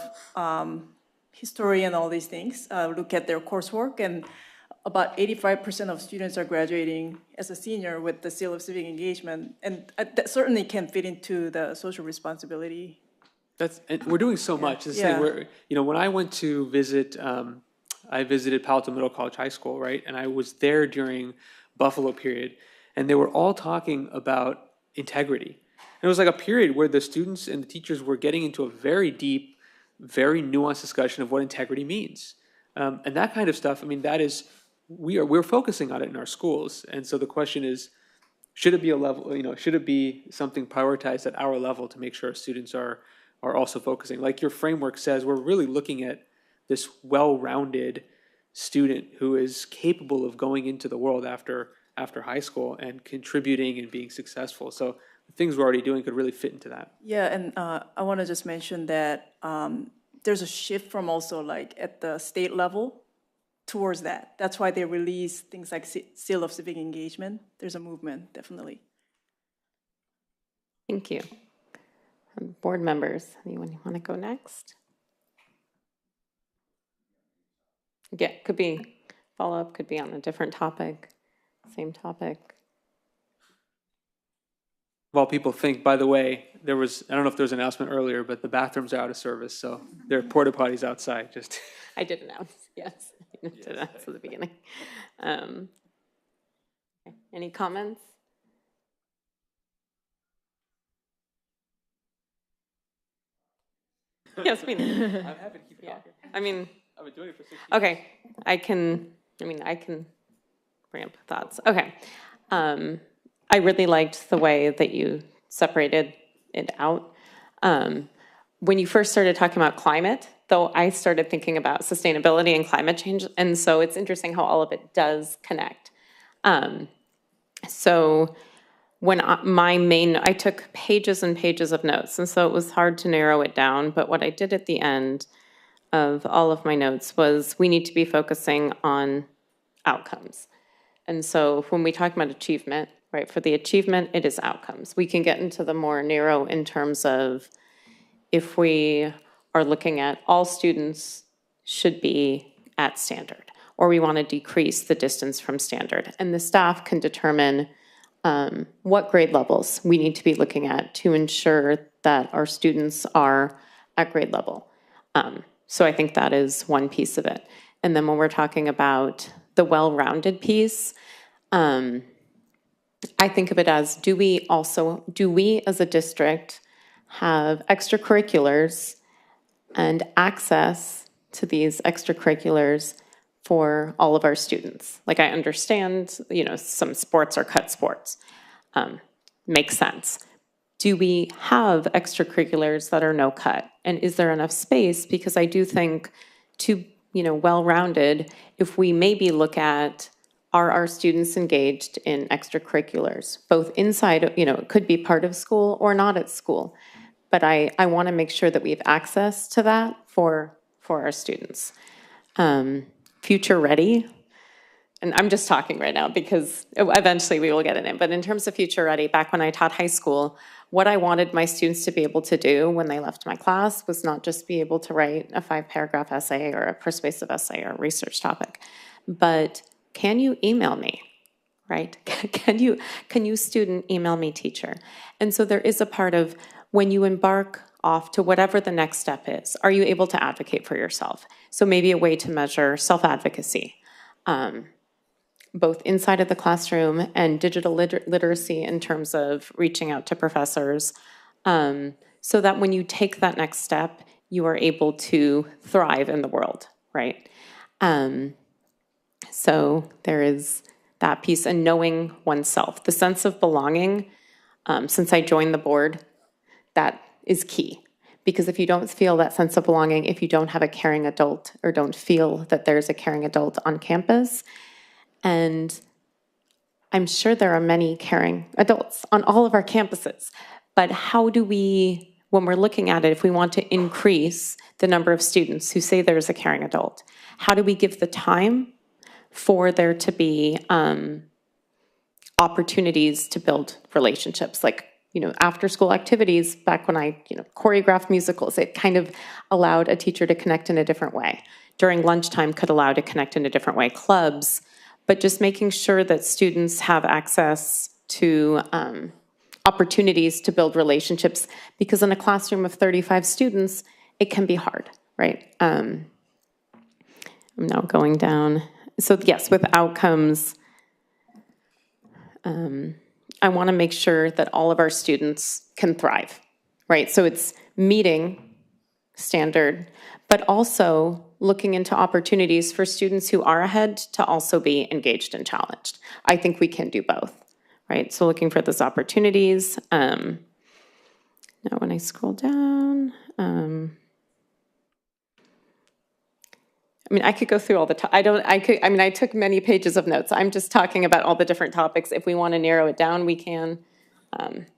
history and all these things. Look at their coursework, and about 85% of students are graduating as a senior with the Seal of Civic Engagement. And that certainly can fit into the social responsibility. And we're doing so much. This thing where, when I went to visit, I visited Palo Alto Middle College High School, right? And I was there during Buffalo period, and they were all talking about integrity. And it was like a period where the students and the teachers were getting into a very deep, very nuanced discussion of what integrity means. And that kind of stuff, that is, we're focusing on it in our schools. And so the question is, should it be a level, should it be something prioritized at our level to make sure our students are also focusing? Like your framework says, we're really looking at this well-rounded student who is capable of going into the world after high school and contributing and being successful. So the things we're already doing could really fit into that. Yeah, and I want to just mention that there's a shift from also like at the state level towards that. That's why they release things like Seal of Civic Engagement. There's a movement, definitely. Thank you. Board members, anyone want to go next? Yeah, could be Follow-up could be on a different topic, same topic. While people think, by the way, I don't know if there was an announcement earlier, but the bathrooms are out of service, so there are porta potties outside, just. I did announce, yes. I did announce at the beginning. Okay. Any comments? Yes, me neither. I'm happy to keep talking. I mean, I've been doing it for 6 years. okay, I can bring up thoughts. Okay. I really liked the way that you separated it out. When you first started talking about climate, though, I started thinking about sustainability and climate change, and so it's interesting how all of it does connect. So when I took pages and pages of notes, and so it was hard to narrow it down, but what I did at the end of all of my notes was we need to be focusing on outcomes. And so when we talk about achievement, right, for the achievement, it is outcomes. We can get into the more narrow in terms of if we are looking at all students should be at standard, or we want to decrease the distance from standard. And the staff can determine what grade levels we need to be looking at to ensure that our students are at grade level. So I think that is one piece of it. And then when we're talking about the well-rounded piece, I think of it as, do we as a district have extracurriculars and access to these extracurriculars for all of our students? Like, I understand, some sports are cut sports. Makes sense. Do we have extracurriculars that are no cut? And is there enough space? Because I do think to, well-rounded, if we maybe look at, are our students engaged in extracurriculars, both inside, it could be part of school or not at school. But I want to make sure that we have access to that for our students. Future ready, and I'm just talking right now because eventually we will get it in, but in terms of future ready, back when I taught high school, what I wanted my students to be able to do when they left my class was not just be able to write a 5-paragraph essay or a persuasive essay or a research topic, but can you email me, right? Can you student email me teacher? And so there is a part of when you embark off to whatever the next step is, are you able to advocate for yourself? So maybe a way to measure self-advocacy, both inside of the classroom and digital literacy in terms of reaching out to professors, so that when you take that next step, you are able to thrive in the world, right? So there is that piece, and knowing oneself. The sense of belonging, since I joined the board, that is key. Because if you don't feel that sense of belonging, if you don't have a caring adult or don't feel that there's a caring adult on campus, and I'm sure there are many caring adults on all of our campuses, but how do we, when we're looking at it, if we want to increase the number of students who say there's a caring adult, how do we give the time for there to be opportunities to build relationships, like, after school activities, back when I, choreographed musicals, it kind of allowed a teacher to connect in a different way. During lunchtime could allow to connect in a different way, clubs, but just making sure that students have access to opportunities to build relationships, because in a classroom of 35 students, it can be hard, right? I'm now going down. So yes, with outcomes, I want to make sure that all of our students can thrive, right? So it's meeting standard, but also looking into opportunities for students who are ahead to also be engaged and challenged. I think we can do both, right? So looking for those opportunities. Now when I scroll down, I could go through all the, I took many pages of notes. I'm just talking about all the different topics. If we want to narrow it down, we can.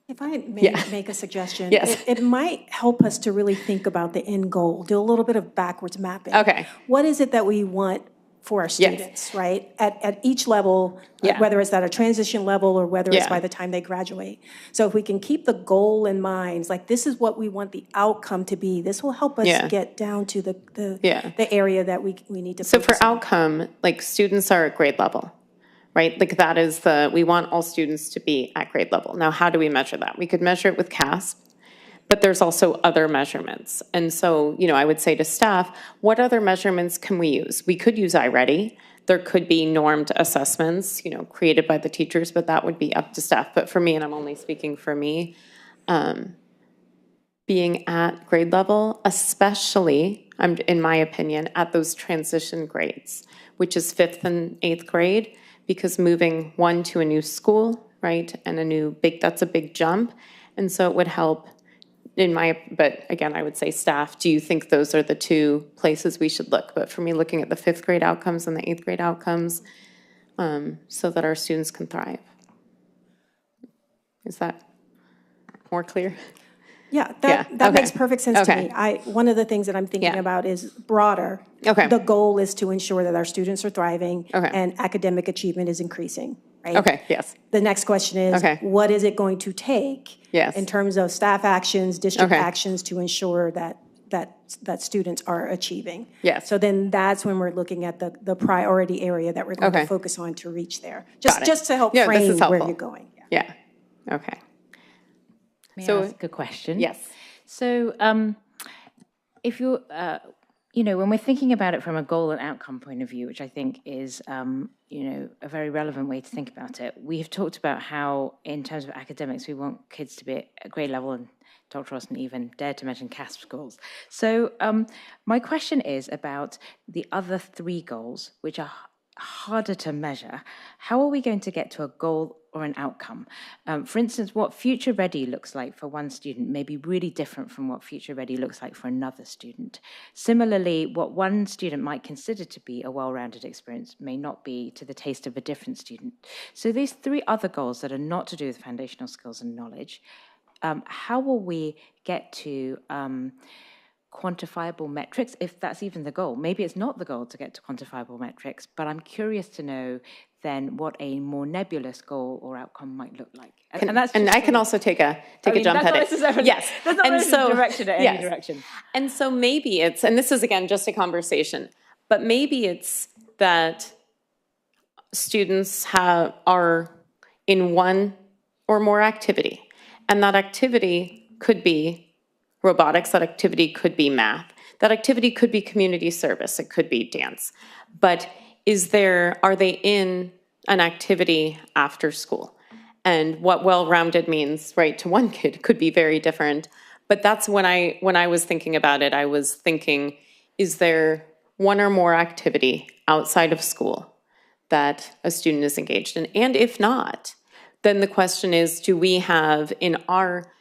If I may make a suggestion, yes. it might help us to really think about the end goal, do a little bit of backwards mapping. Okay. What is it that we want for our Yes. students, right? At each level, Yeah. whether it's at a transition level or whether it's Yeah. by the time they graduate. So if we can keep the goal in mind, it's like this is what we want the outcome to be, this will help us Yeah. get down to Yeah. the area that we need to So for focus on. outcome, like students are at grade level, right? Like that is we want all students to be at grade level. Now, how do we measure that? We could measure it with CASP, but there's also other measurements. And so, I would say to staff, what other measurements can we use? We could use iReady. There could be normed assessments, created by the teachers, but that would be up to staff. But for me, and I'm only speaking for me, being at grade level, especially, in my opinion, at those transition grades, which is 5th and 8th grade, because moving one to a new school, right, and that's a big jump. And so it would help but again, I would say staff, do you think those are the two places we should look? But for me, looking at the 5th grade outcomes and the 8th grade outcomes, so that our students can thrive. Is that more clear? Yeah, that makes perfect sense to Okay. me. One of the things that I'm thinking about is broader. Okay. The goal is to ensure that our students are thriving Okay. and academic achievement is increasing, right? Okay, yes. The next question is, Okay. what is it going to take Yes. in terms of staff actions, district Okay. actions to ensure that students are achieving? Yes. So then that's when we're looking at the priority area that we're going to Okay. focus on to reach there. Got it. Just to help Yeah, this frame is where helpful. you're going. Yeah, okay. May So- I ask a question? Yes. So, if you're, when we're thinking about it from a goal and outcome point of view, which I think is, a very relevant way to think about it, we have talked about how, in terms of academics, we want kids to be at grade level, and Dr. Austin even dared to mention CASP scores. So, my question is about the other 3 goals, which are harder to measure. How are we going to get to a goal or an outcome? For instance, what future ready looks like for one student may be really different from what future ready looks like for another student. Similarly, what one student might consider to be a well-rounded experience may not be to the taste of a different student. So these 3 other goals that are not to do with foundational skills and knowledge, how will we get to quantifiable metrics, if that's even the goal? Maybe it's not the goal to get to quantifiable metrics, but I'm curious to know then what a more nebulous goal or outcome might look like. And I can also take a jump at it. Yes. That's not And necessarily directed at any yes. direction. And so maybe and this is again just a conversation, but maybe it's that students are in one or more activity, and that activity could be robotics, that activity could be math, that activity could be community service, it could be dance. But are they in an activity after school? And what well-rounded means, right, to one kid could be very different. But that's when I was thinking about it, I was thinking, is there one or more activity outside of school that a student is engaged in? And if not, then the question is, do we have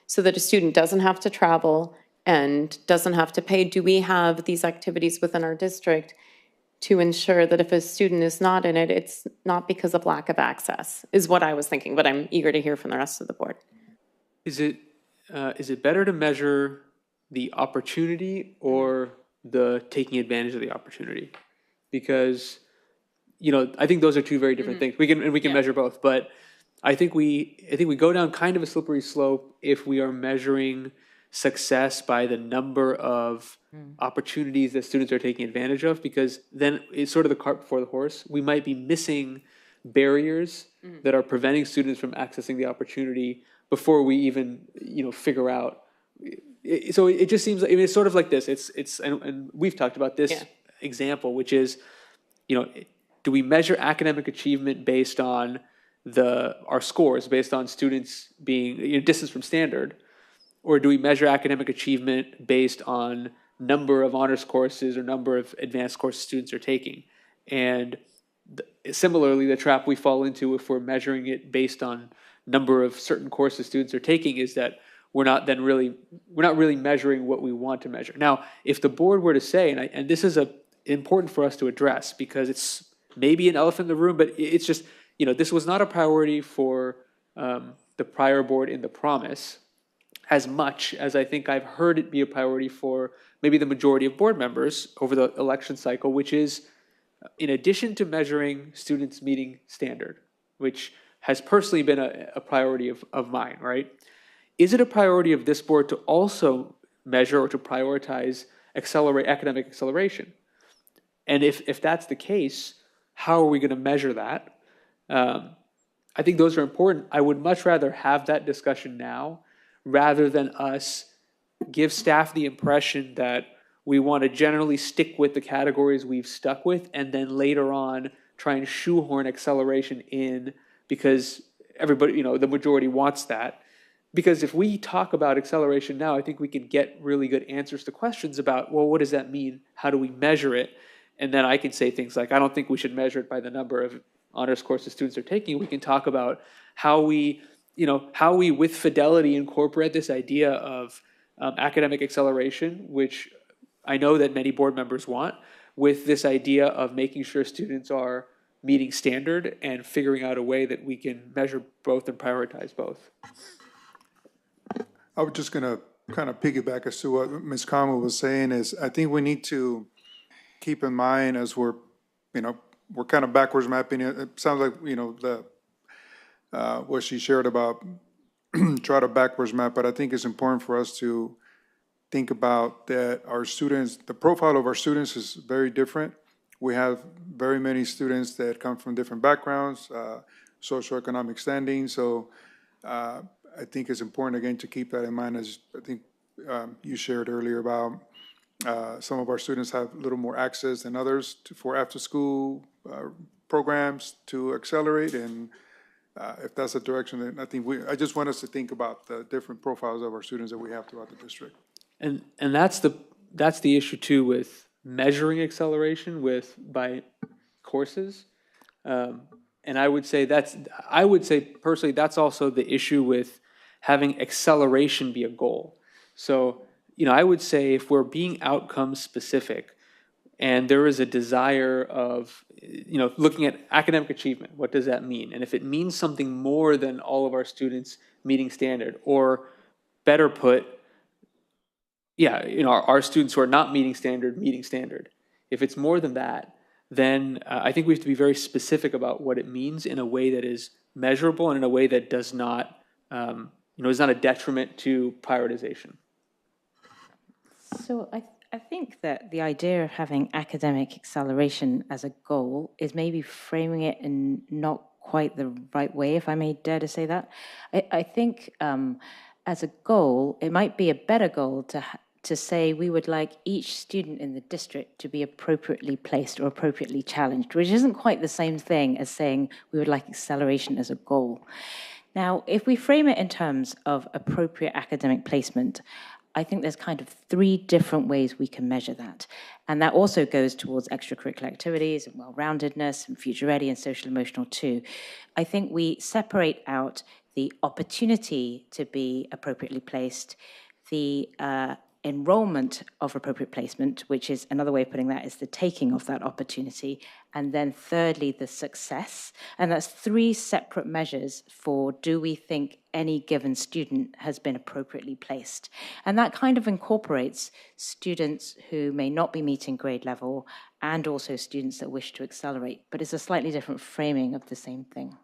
so that a student doesn't have to travel and doesn't have to pay, do we have these activities within our district to ensure that if a student is not in it, it's not because of lack of access, is what I was thinking, but I'm eager to hear from the rest of the board. Is it better to measure the opportunity or the taking advantage of the opportunity? Because, I think those are 2 very different things. We can measure both, but I think we go down kind of a slippery slope if we are measuring success by the number of opportunities that students are taking advantage of, because then it's sort of the cart before the horse. We might be missing barriers that are preventing students from accessing the opportunity before we even figure out. So it just seems like, it's sort of like this. And we've talked about this example, which is, do we measure academic achievement based on our scores, based on students being distance from standard? Or do we measure academic achievement based on number of honors courses or number of advanced courses students are taking? And similarly, the trap we fall into if we're measuring it based on number of certain courses students are taking is that we're not really measuring what we want to measure. Now, if the board were to say, and this is important for us to address because it's maybe an elephant in the room, but it's just, this was not a priority for the prior board in the promise, as much as I think I've heard it be a priority for maybe the majority of board members over the election cycle, which is in addition to measuring students meeting standard, which has personally been a priority of mine, right? Is it a priority of this board to also measure or to prioritize academic acceleration? And if that's the case, how are we going to measure that? I think those are important. I would much rather have that discussion now rather than us give staff the impression that we want to generally stick with the categories we've stuck with and then later on try and shoehorn acceleration in because everybody, the majority wants that. Because if we talk about acceleration now, I think we can get really good answers to questions about, well, what does that mean? How do we measure it? And then I can say things like, I don't think we should measure it by the number of honors courses students are taking. We can talk about how we with fidelity incorporate this idea of academic acceleration, which I know that many board members want, with this idea of making sure students are meeting standard and figuring out a way that we can measure both and prioritize both. I was just going to kind of piggyback as to what Ms. Kama was saying is I think we need to keep in mind as we're kind of backwards mapping it. It sounds like, what she shared about try to backwards map, but I think it's important for us to think about that our students, the profile of our students is very different. We have very many students that come from different backgrounds, socioeconomic standing. So I think it's important, again, to keep that in mind, as I think you shared earlier about some of our students have a little more access than others for after-school programs to accelerate. And if that's the direction, then I think I just want us to think about the different profiles of our students that we have throughout the district. And that's the issue too with measuring acceleration by courses. And I would say personally that's also the issue with having acceleration be a goal. So, I would say if we're being outcome specific and there is a desire of, looking at academic achievement, what does that mean? And if it means something more than all of our students meeting standard, or better put, our students who are not meeting standard. If it's more than that, then I think we have to be very specific about what it means in a way that is measurable and in a way that does not, is not a detriment to prioritization. So I think that the idea of having academic acceleration as a goal is maybe framing it in not quite the right way, if I may dare to say that. I think as a goal, it might be a better goal to say we would like each student in the district to be appropriately placed or appropriately challenged, which isn't quite the same thing as saying we would like acceleration as a goal. Now, if we frame it in terms of appropriate academic placement, I think there's kind of 3 different ways we can measure that. And that also goes towards extracurricular activities and well-roundedness and future ready and social emotional too. I think we separate out the opportunity to be appropriately placed, the enrollment of appropriate placement, which is another way of putting that is the taking of that opportunity, and then thirdly, the success. And that's 3 separate measures for do we think any given student has been appropriately placed. And that kind of incorporates students who may not be meeting grade level and also students that wish to accelerate, but it's a slightly different framing of the same thing.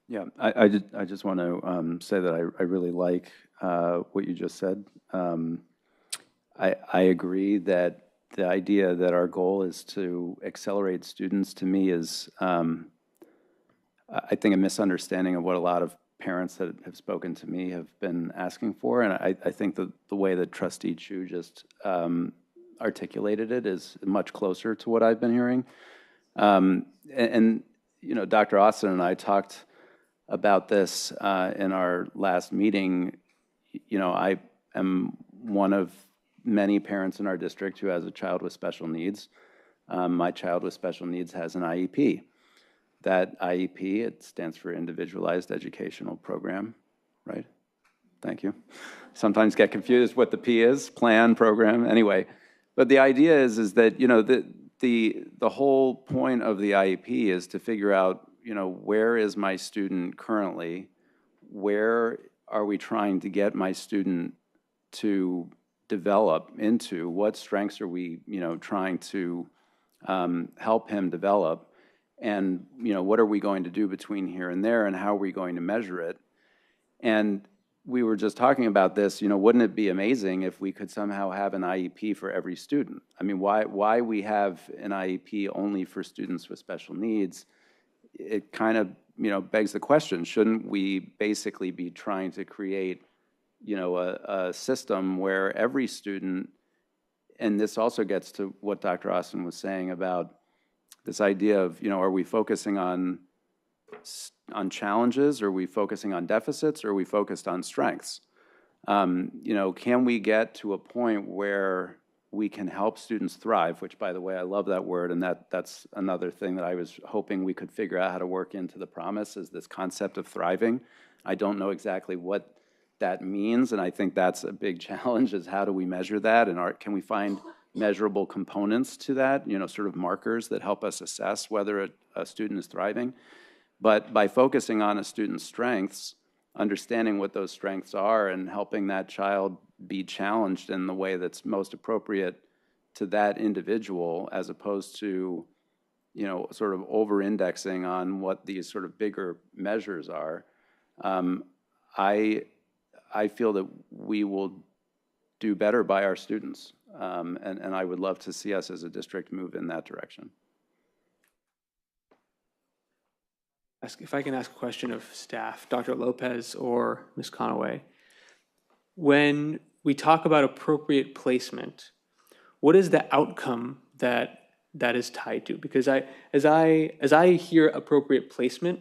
Yeah, I just want to say that I really like what you just said. I agree that the idea that our goal is to accelerate students, to me, is, I think, a misunderstanding of what a lot of parents that have spoken to me have been asking for. And I think the way that Trustee Chu just articulated it is much closer to what I've been hearing. And Dr. Austin and I talked about this in our last meeting. I am one of many parents in our district who has a child with special needs. My child with special needs has an IEP. That IEP, it stands for Individualized Educational Program, right? Thank you. Sometimes get confused what the P is, plan, program, anyway. But the idea is that, the whole point of the IEP is to figure out, where is my student currently? Where are we trying to get my student to develop into? What strengths are we, trying to help him develop? And, what are we going to do between here and there, and how are we going to measure it? And we were just talking about this, wouldn't it be amazing if we could somehow have an IEP for every student? I mean, why we have an IEP only for students with special needs, it kind of, begs the question, shouldn't we basically be trying to create, a system where every student, and this also gets to what Dr. Austin was saying about this idea of, are we focusing on challenges? Are we focusing on deficits? Or are we focused on strengths? Can we get to a point where we can help students thrive, which, by the way, I love that word, and that's another thing that I was hoping we could figure out how to work into the promise, is this concept of thriving. I don't know exactly what that means, and I think that's a big challenge, is how do we measure that, and can we find measurable components to that, sort of markers that help us assess whether a student is thriving. But by focusing on a student's strengths, understanding what those strengths are and helping that child be challenged in the way that's most appropriate to that individual, as opposed to, sort of over-indexing on what these sort of bigger measures are, I feel that we will do better by our students. And I would love to see us as a district move in that direction. If I can ask a question of staff, Dr. Lopez or Ms. Conaway, when we talk about appropriate placement, what is the outcome that is tied to? Because as I hear appropriate placement,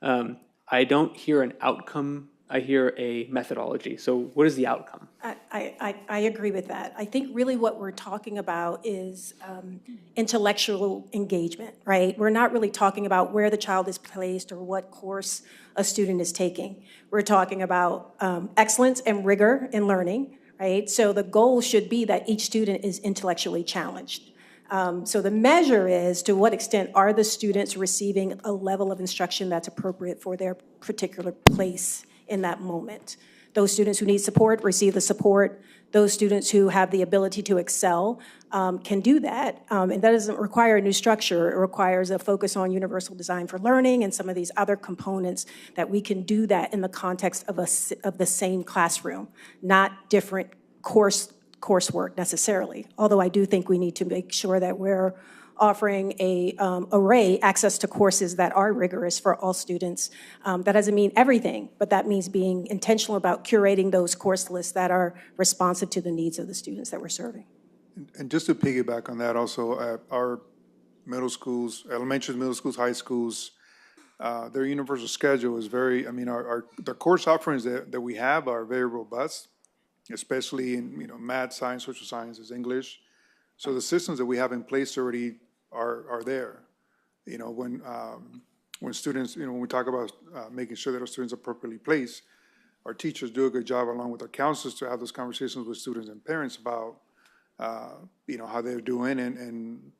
I don't hear an outcome. I hear a methodology. So what is the outcome? I agree with that. I think really what we're talking about is intellectual engagement, right? We're not really talking about where the child is placed or what course a student is taking. We're talking about excellence and rigor in learning, right? So the goal should be that each student is intellectually challenged. So the measure is, to what extent are the students receiving a level of instruction that's appropriate for their particular place in that moment. Those students who need support receive the support. Those students who have the ability to excel can do that. And that doesn't require a new structure. It requires a focus on universal design for learning and some of these other components that we can do that in the context of the same classroom, not different coursework necessarily. Although I do think we need to make sure that we're offering a access to courses that are rigorous for all students. That doesn't mean everything, but that means being intentional about curating those course lists that are responsive to the needs of the students that we're serving. And just to piggyback on that also, our middle schools, elementary, middle schools, high schools, their universal schedule is very, the course offerings that we have are very robust, especially in, math, science, social sciences, English. So the systems that we have in place already are there. When students, when we talk about making sure that our students are appropriately placed, our teachers do a good job along with our counselors to have those conversations with students and parents about, how they're doing and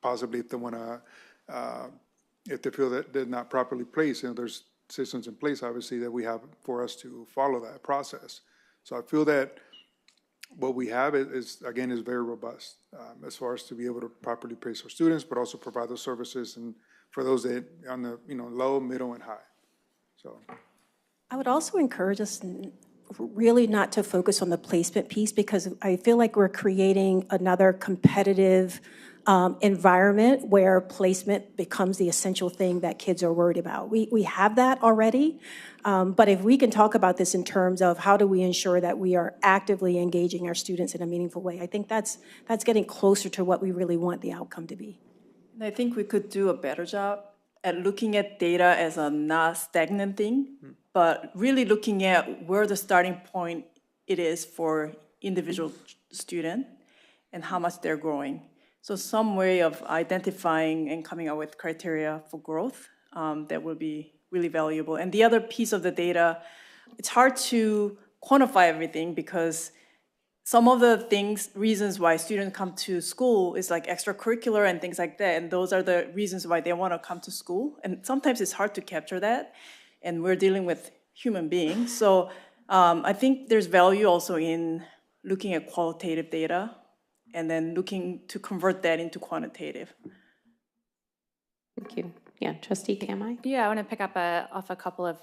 possibly if they want to, if they feel that they're not properly placed, there's systems in place, obviously, that we have for us to follow that process. So I feel that what we have is very robust as far as to be able to properly place our students, but also provide those services and for those that on the low, middle, and high. So I would also encourage us really not to focus on the placement piece, because I feel like we're creating another competitive environment where placement becomes the essential thing that kids are worried about. We have that already, but if we can talk about this in terms of how do we ensure that we are actively engaging our students in a meaningful way, I think that's getting closer to what we really want the outcome to be. And I think we could do a better job at looking at data as a not stagnant thing, but really looking at where the starting point it is for individual student and how much they're growing. So some way of identifying and coming up with criteria for growth that will be really valuable. And the other piece of the data, it's hard to quantify everything because some of the reasons why students come to school is like extracurricular and things like that. And those are the reasons why they want to come to school. And sometimes it's hard to capture that. And we're dealing with human beings. So I think there's value also in looking at qualitative data and then looking to convert that into quantitative. Thank you. Yeah, Trustee Kamai? Yeah, I want to pick up off a couple of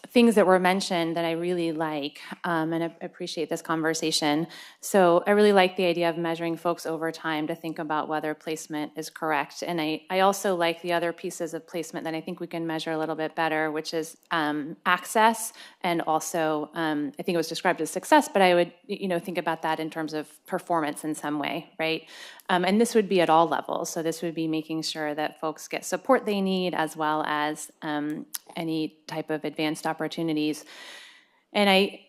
things that were mentioned that I really like, and I appreciate this conversation. So I really like the idea of measuring folks over time to think about whether placement is correct. And I also like the other pieces of placement that I think we can measure a little bit better, which is access, and also I think it was described as success, but I would think about that in terms of performance in some way, right? And this would be at all levels. So this would be making sure that folks get support they need, as well as any type of advanced opportunities. And I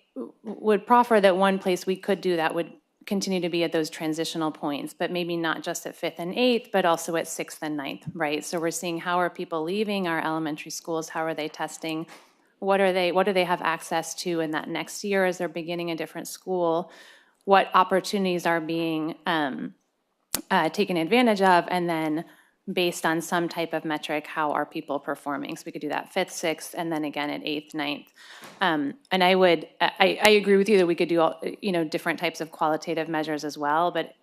would proffer that one place we could do that would continue to be at those transitional points, but maybe not just at 5th and 8th, but also at 6th and 9th, right? So we're seeing how are people leaving our elementary schools, how are they testing, what do they have access to in that next year as they're beginning a different school, what opportunities are being taken advantage of, and then based on some type of metric, how are people performing? So we could do that 5th, 6th, and then again at 8th, 9th. And I agree with you that we could do all, different types of qualitative measures as well, but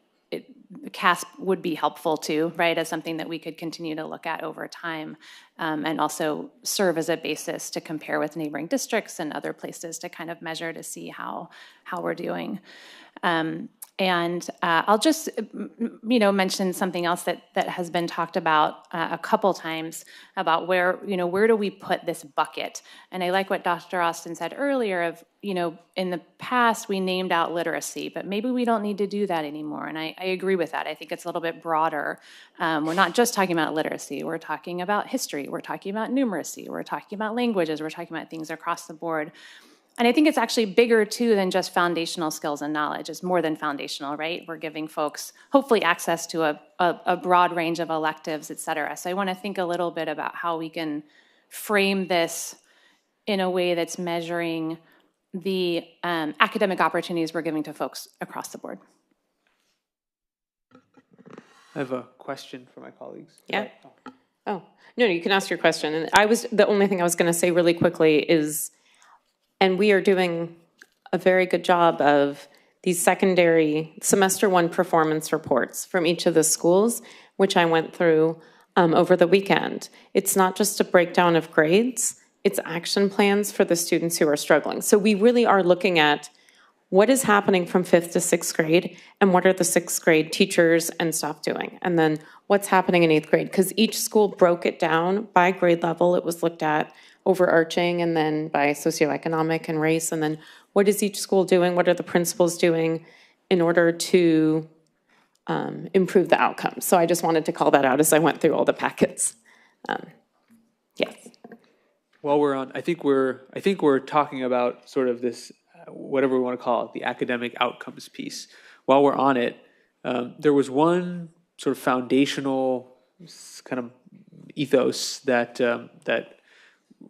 CASP would be helpful too, right, as something that we could continue to look at over time, and also serve as a basis to compare with neighboring districts and other places to kind of measure to see how we're doing. And I'll just, mention something else that has been talked about a couple times about where do we put this bucket? And I like what Dr. Austin said earlier of, in the past we named out literacy, but maybe we don't need to do that anymore. And I agree with that. I think it's a little bit broader. We're not just talking about literacy. We're talking about history. We're talking about numeracy. We're talking about languages. We're talking about things across the board. And I think it's actually bigger, too, than just foundational skills and knowledge. It's more than foundational, right? We're giving folks, hopefully, access to a broad range of electives, et cetera. So I want to think a little bit about how we can frame this in a way that's measuring the academic opportunities we're giving to folks across the board. I have a question for my colleagues. Yeah. Oh, no, you can ask your question. And the only thing I was going to say really quickly is, and we are doing a very good job of these secondary semester 1 performance reports from each of the schools, which I went through over the weekend. It's not just a breakdown of grades, it's action plans for the students who are struggling. So we really are looking at what is happening from 5th to 6th grade, and what are the 6th grade teachers and staff doing? And then what's happening in 8th grade? Because each school broke it down by grade level. It was looked at overarching, and then by socioeconomic and race, and then what is each school doing? What are the principals doing in order to improve the outcomes? So I just wanted to call that out as I went through all the packets. Yes. While we're on, I think we're talking about sort of this, whatever we want to call it, the academic outcomes piece. While we're on it, there was one sort of foundational kind of ethos that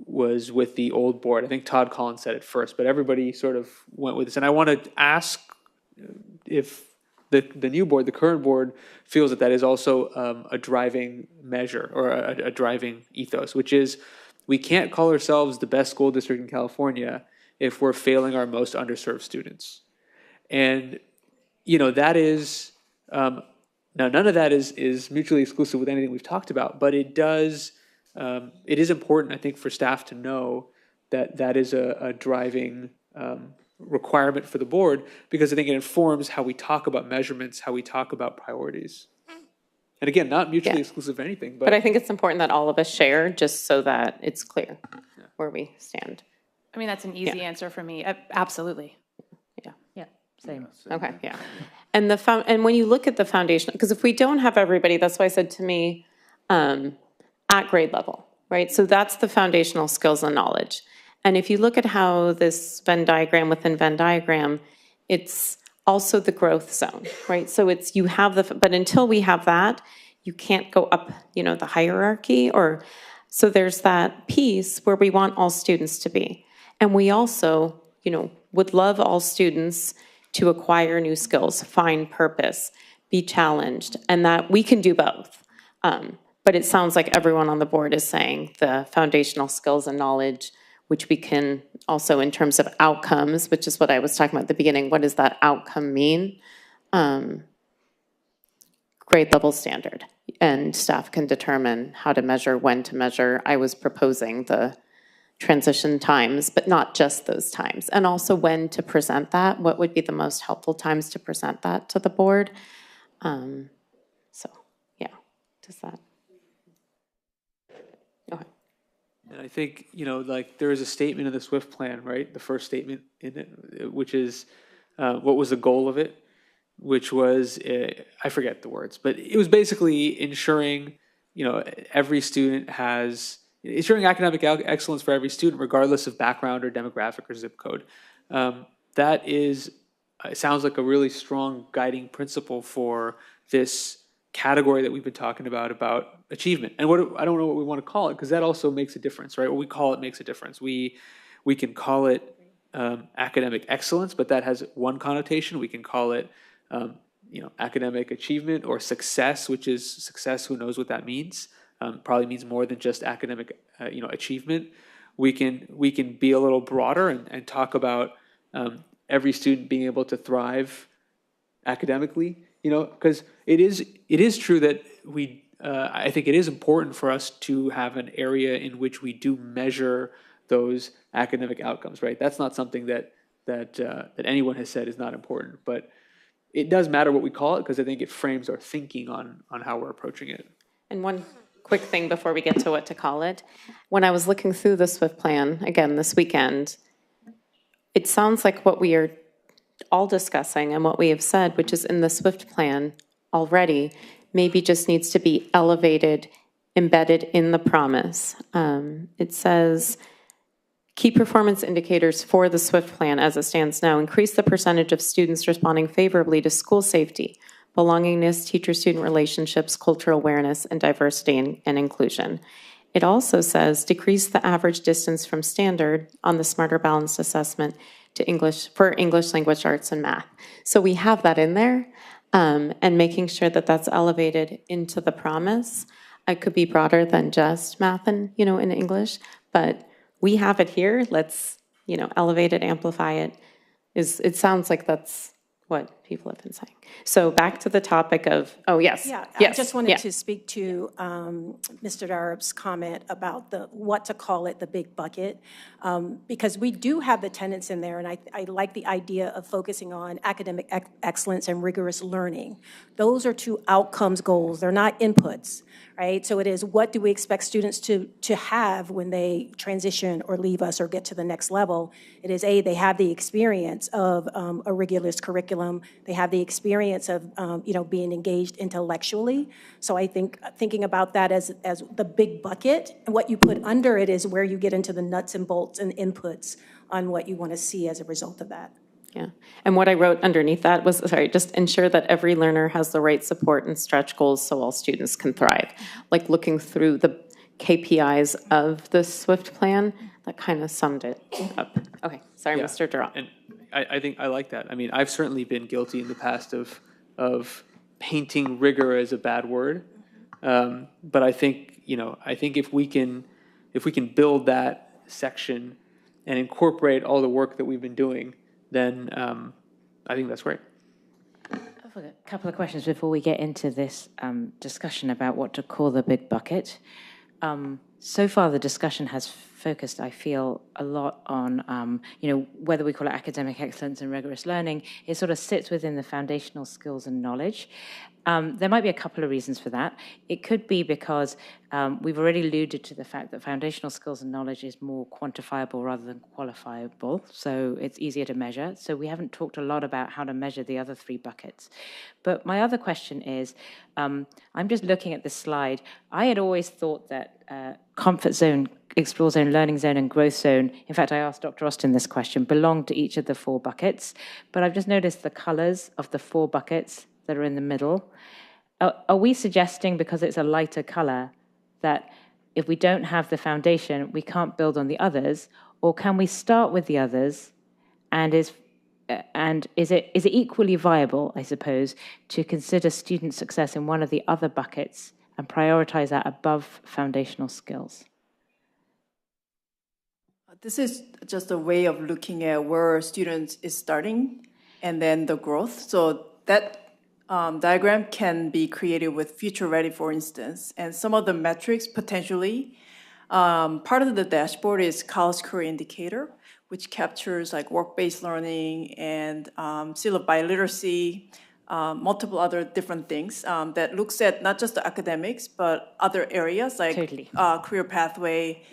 was with the old board. I think Todd Collins said it first, but everybody sort of went with this. And I want to ask if the new board, the current board, feels that is also a driving measure or a driving ethos, which is we can't call ourselves the best school district in California if we're failing our most underserved students. And, that is, now none of that is mutually exclusive with anything we've talked about, but it does, it is important, I think, for staff to know that is a driving requirement for the board, because I think it informs how we talk about measurements, how we talk about priorities. And again, not mutually exclusive of anything. But I think it's important that all of us share, just so that it's clear where we stand. I mean, that's an easy answer for me. Absolutely. Yeah, same. Okay, yeah. And and when you look at the foundation, because if we don't have everybody, that's why I said to me, at grade level, right? So that's the foundational skills and knowledge. And if you look at how this Venn diagram within Venn diagram, it's also the growth zone, right? So it's, you have but until we have that, you can't go up, the hierarchy, so there's that piece where we want all students to be. And we also, would love all students to acquire new skills, find purpose, be challenged, and that we can do both. But it sounds like everyone on the board is saying the foundational skills and knowledge which we can also, in terms of outcomes, which is what I was talking about at the beginning, what does that outcome mean? Grade level standard, and staff can determine how to measure, when to measure. I was proposing the transition times, but not just those times, and also when to present that. What would be the most helpful times to present that to the board? So, yeah, does that? Okay. And I think, like there is a statement in the SWIFT plan, right? The first statement in it, which is what was the goal of it? Which was, I forget the words, but it was basically ensuring, every student has, ensuring academic excellence for every student, regardless of background or demographic or zip code. That is, it sounds like a really strong guiding principle for this category that we've been talking about achievement. And I don't know what we want to call it, because that also makes a difference, right? What we call it makes a difference. We can call it academic excellence, but that has one connotation. We can call it academic achievement or success, which is success, who knows what that means. Probably means more than just academic achievement. We can be a little broader and talk about every student being able to thrive academically, because it is true that I think it is important for us to have an area in which we do measure those academic outcomes, right? That's not something that anyone has said is not important, but it does matter what we call it, because I think it frames our thinking on how we're approaching it. And one quick thing before we get to what to call it. When I was looking through the SWIFT plan, again, this weekend, it sounds like what we are all discussing and what we have said, which is in the SWIFT plan already, maybe just needs to be elevated, embedded in the promise. It says, key performance indicators for the SWIFT plan as it stands now: increase the percentage of students responding favorably to school safety, belongingness, teacher-student relationships, cultural awareness, and diversity and inclusion. It also says decrease the average distance from standard on the Smarter Balanced Assessment to English language arts and math. So we have that in there, and making sure that that's elevated into the promise. It could be broader than just math and in English, but we have it here. Let's elevate it, amplify it. It sounds like that's what people have been saying. So back to the topic of, yes. Yeah, yes. I just wanted to speak to Mr. Darab's comment about what to call it, the big bucket, because we do have the tenets in there, and I like the idea of focusing on academic excellence and rigorous learning. Those are two outcomes goals. They're not inputs, right? So it is, what do we expect students to have when they transition or leave us or get to the next level? It is, they have the experience of a rigorous curriculum. They have the experience of, being engaged intellectually. So I think thinking about that as the big bucket, and what you put under it is where you get into the nuts and bolts and inputs on what you want to see as a result of that. Yeah, and what I wrote underneath that was, just ensure that every learner has the right support and stretch goals so all students can thrive. Like looking through the KPIs of the SWIFT plan, that kind of summed it up. Okay, sorry, Mr. Durrell. And I think I like that. I mean, I've certainly been guilty in the past of painting rigor as a bad word, but I think if we can build that section and incorporate all the work that we've been doing, then I think that's great. I've got a couple of questions before we get into this discussion about what to call the big bucket. So far, the discussion has focused, I feel, a lot on, whether we call it academic excellence and rigorous learning. It sort of sits within the foundational skills and knowledge. There might be a couple of reasons for that. It could be because we've already alluded to the fact that foundational skills and knowledge is more quantifiable rather than qualifiable, so it's easier to measure. So we haven't talked a lot about how to measure the other three buckets. But my other question is, I'm just looking at this slide. I had always thought that comfort zone, explore zone, learning zone, and growth zone, in fact, I asked Dr. Austin this question, belong to each of the four buckets. But I've just noticed the colors of the four buckets that are in the middle. Are we suggesting, because it's a lighter color, that if we don't have the foundation, we can't build on the others? Or can we start with the others, and is it equally viable, I suppose, to consider student success in one of the other buckets and prioritize that above foundational skills? This is just a way of looking at where students is starting and then the growth. So that diagram can be created with future ready, for instance, and some of the metrics potentially. Part of the dashboard is college career indicator, which captures like work-based learning and seal of biliteracy, multiple other different things that looks at not just the academics, but other areas like career pathway,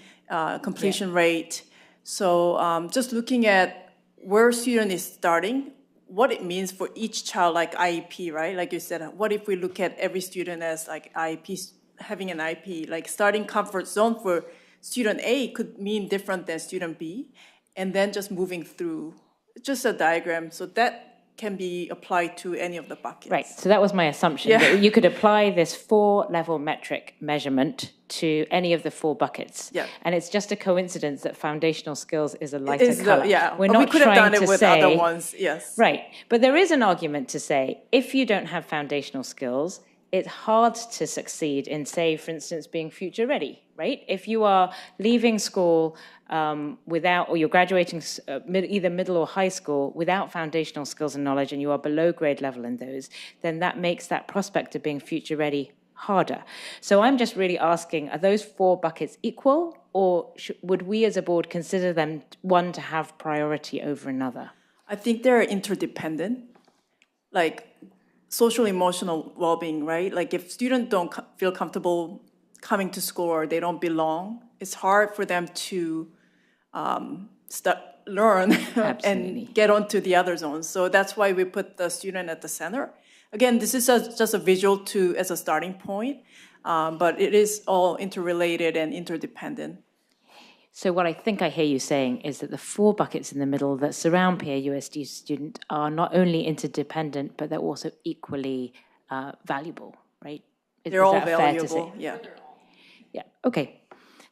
completion rate. So just looking at where a student is starting, what it means for each child, like IEP, right? Like you said, what if we look at every student as like IEP, having an IEP, like starting comfort zone for student A could mean different than student B, and then just moving through, just a diagram, so that can be applied to any of the buckets. Right, so that was my assumption, that you could apply this 4-level metric measurement to any of the 4 buckets. Yeah. And it's just a coincidence that foundational skills is a lighter color. We're not we could have done it with other ones, yes. Right, but there is an argument to say, if you don't have foundational skills, it's hard to succeed in, say, for instance, being future ready, right? If you are leaving school without, or you're graduating either middle or high school without foundational skills and knowledge, and you are below grade level in those, then that makes that prospect of being future ready harder. So I'm just really asking, are those 4 buckets equal, or would we as a board consider them one to have priority over another? I think they're interdependent. Like, social emotional well-being, right? Like if students don't feel comfortable coming to school or they don't belong, it's hard for them to learn and get onto the other zones. So that's why we put the student at the center. Again, this is just a visual as a starting point, but it is all interrelated and interdependent. So what I think I hear you saying is that the 4 buckets in the middle that surround PAUSD student are not only interdependent, but they're also equally valuable, right? They're all valuable, yeah. Yeah, okay,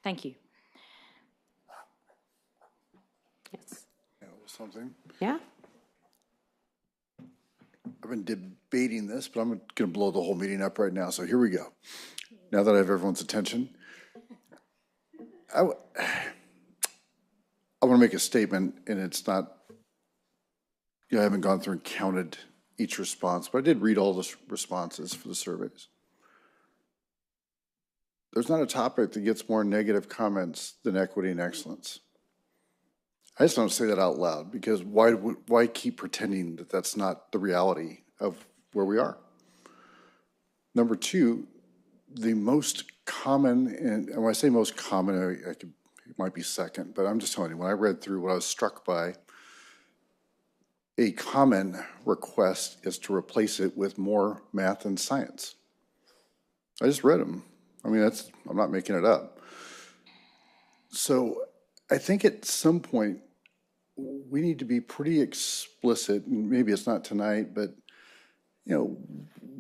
thank you. Yes. Something? Yeah? I've been debating this, but I'm going to blow the whole meeting up right now, so here we go. Now that I have everyone's attention. I want to make a statement, and it's not, I haven't gone through and counted each response, but I did read all the responses for the surveys. There's not a topic that gets more negative comments than equity and excellence. I just don't say that out loud, because why keep pretending that that's not the reality of where we are? Number 2, the most common, and when I say most common, it might be second, but I'm just telling you, when I read through what I was struck by, a common request is to replace it with more math and science. I just read them. I mean, I'm not making it up. So I think at some point, we need to be pretty explicit, and maybe it's not tonight, but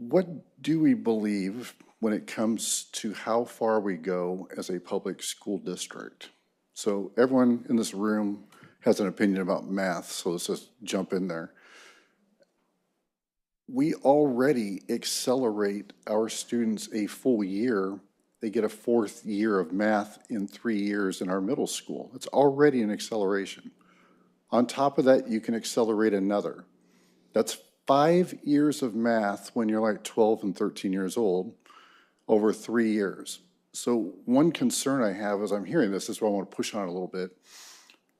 what do we believe when it comes to how far we go as a public school district? So everyone in this room has an opinion about math, so let's just jump in there. We already accelerate our students a full year. They get a 4th year of math in 3 years in our middle school. It's already an acceleration. On top of that, you can accelerate another. That's 5 years of math when you're like 12 and 13 years old over 3 years. So one concern I have as I'm hearing this is why I want to push on it a little bit.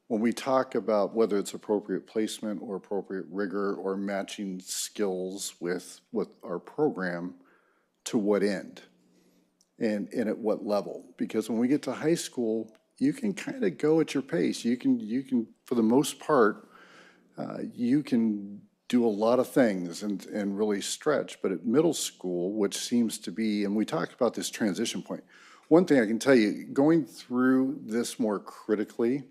When we talk about whether it's appropriate placement or appropriate rigor or matching skills with our program, to what end and at what level? Because when we get to high school, you can kind of go at your pace. You can for the most part, you can do a lot of things and really stretch. But at middle school, which seems to be, and we talked about this transition point, one thing I can tell you, going through this more critically,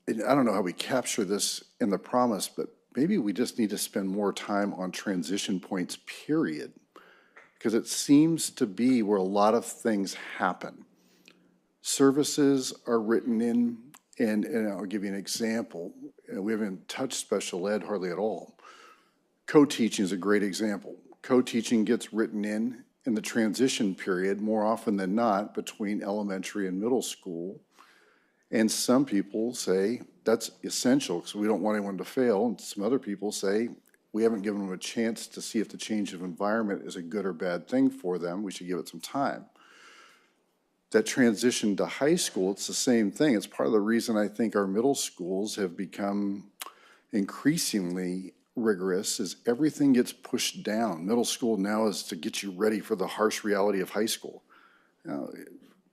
I don't know how we capture this in the promise, but maybe we just need to spend more time on transition points, period, because it seems to be where a lot of things happen. Services are written in, and I'll give you an example. We haven't touched special ed hardly at all. Co-teaching is a great example. Co-teaching gets written in the transition period more often than not between elementary and middle school. And some people say that's essential because we don't want anyone to fail. And some other people say we haven't given them a chance to see if the change of environment is a good or bad thing for them. We should give it some time. That transition to high school, it's the same thing. It's part of the reason I think our middle schools have become increasingly rigorous is everything gets pushed down. Middle school now is to get you ready for the harsh reality of high school. Now,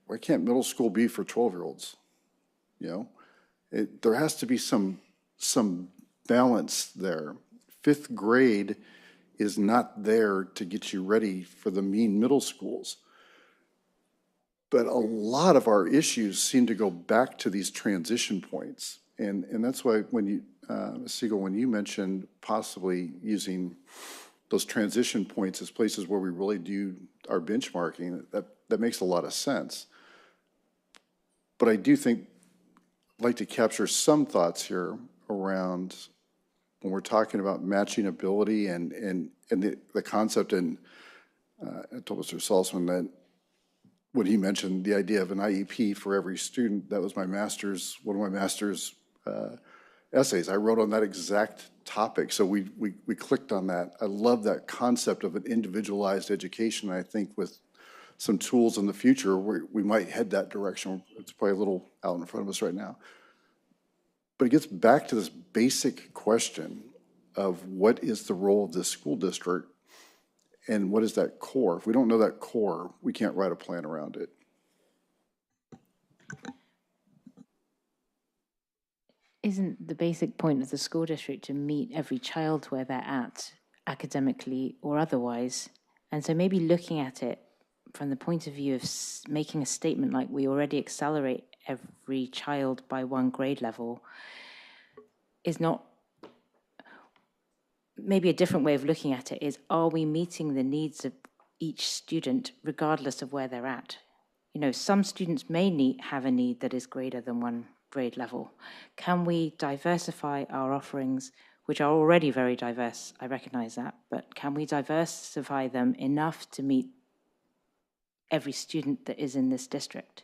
why can't middle school be for 12-year-olds? You know, there has to be some balance there. 5th grade is not there to get you ready for the mean middle schools. But a lot of our issues seem to go back to these transition points. And that's why when you, Ms. Siegel, when you mentioned possibly using those transition points as places where we really do our benchmarking, that makes a lot of sense. But I do think I'd like to capture some thoughts here around when we're talking about matching ability and the concept, and I told Mr. Salzman that when he mentioned the idea of an IEP for every student, that was my master's, one of my master's essays. I wrote on that exact topic, so we clicked on that. I love that concept of an individualized education. I think with some tools in the future, we might head that direction. It's probably a little out in front of us right now. But it gets back to this basic question of what is the role of this school district and what is that core? If we don't know that core, we can't write a plan around it. Isn't the basic point of the school district to meet every child where they're at, academically or otherwise? And so maybe looking at it from the point of view of making a statement like we already accelerate every child by 1 grade level is not, maybe a different way of looking at it is, are we meeting the needs of each student regardless of where they're at? You know, some students may have a need that is greater than 1 grade level. Can we diversify our offerings, which are already very diverse? I recognize that, but can we diversify them enough to meet every student that is in this district?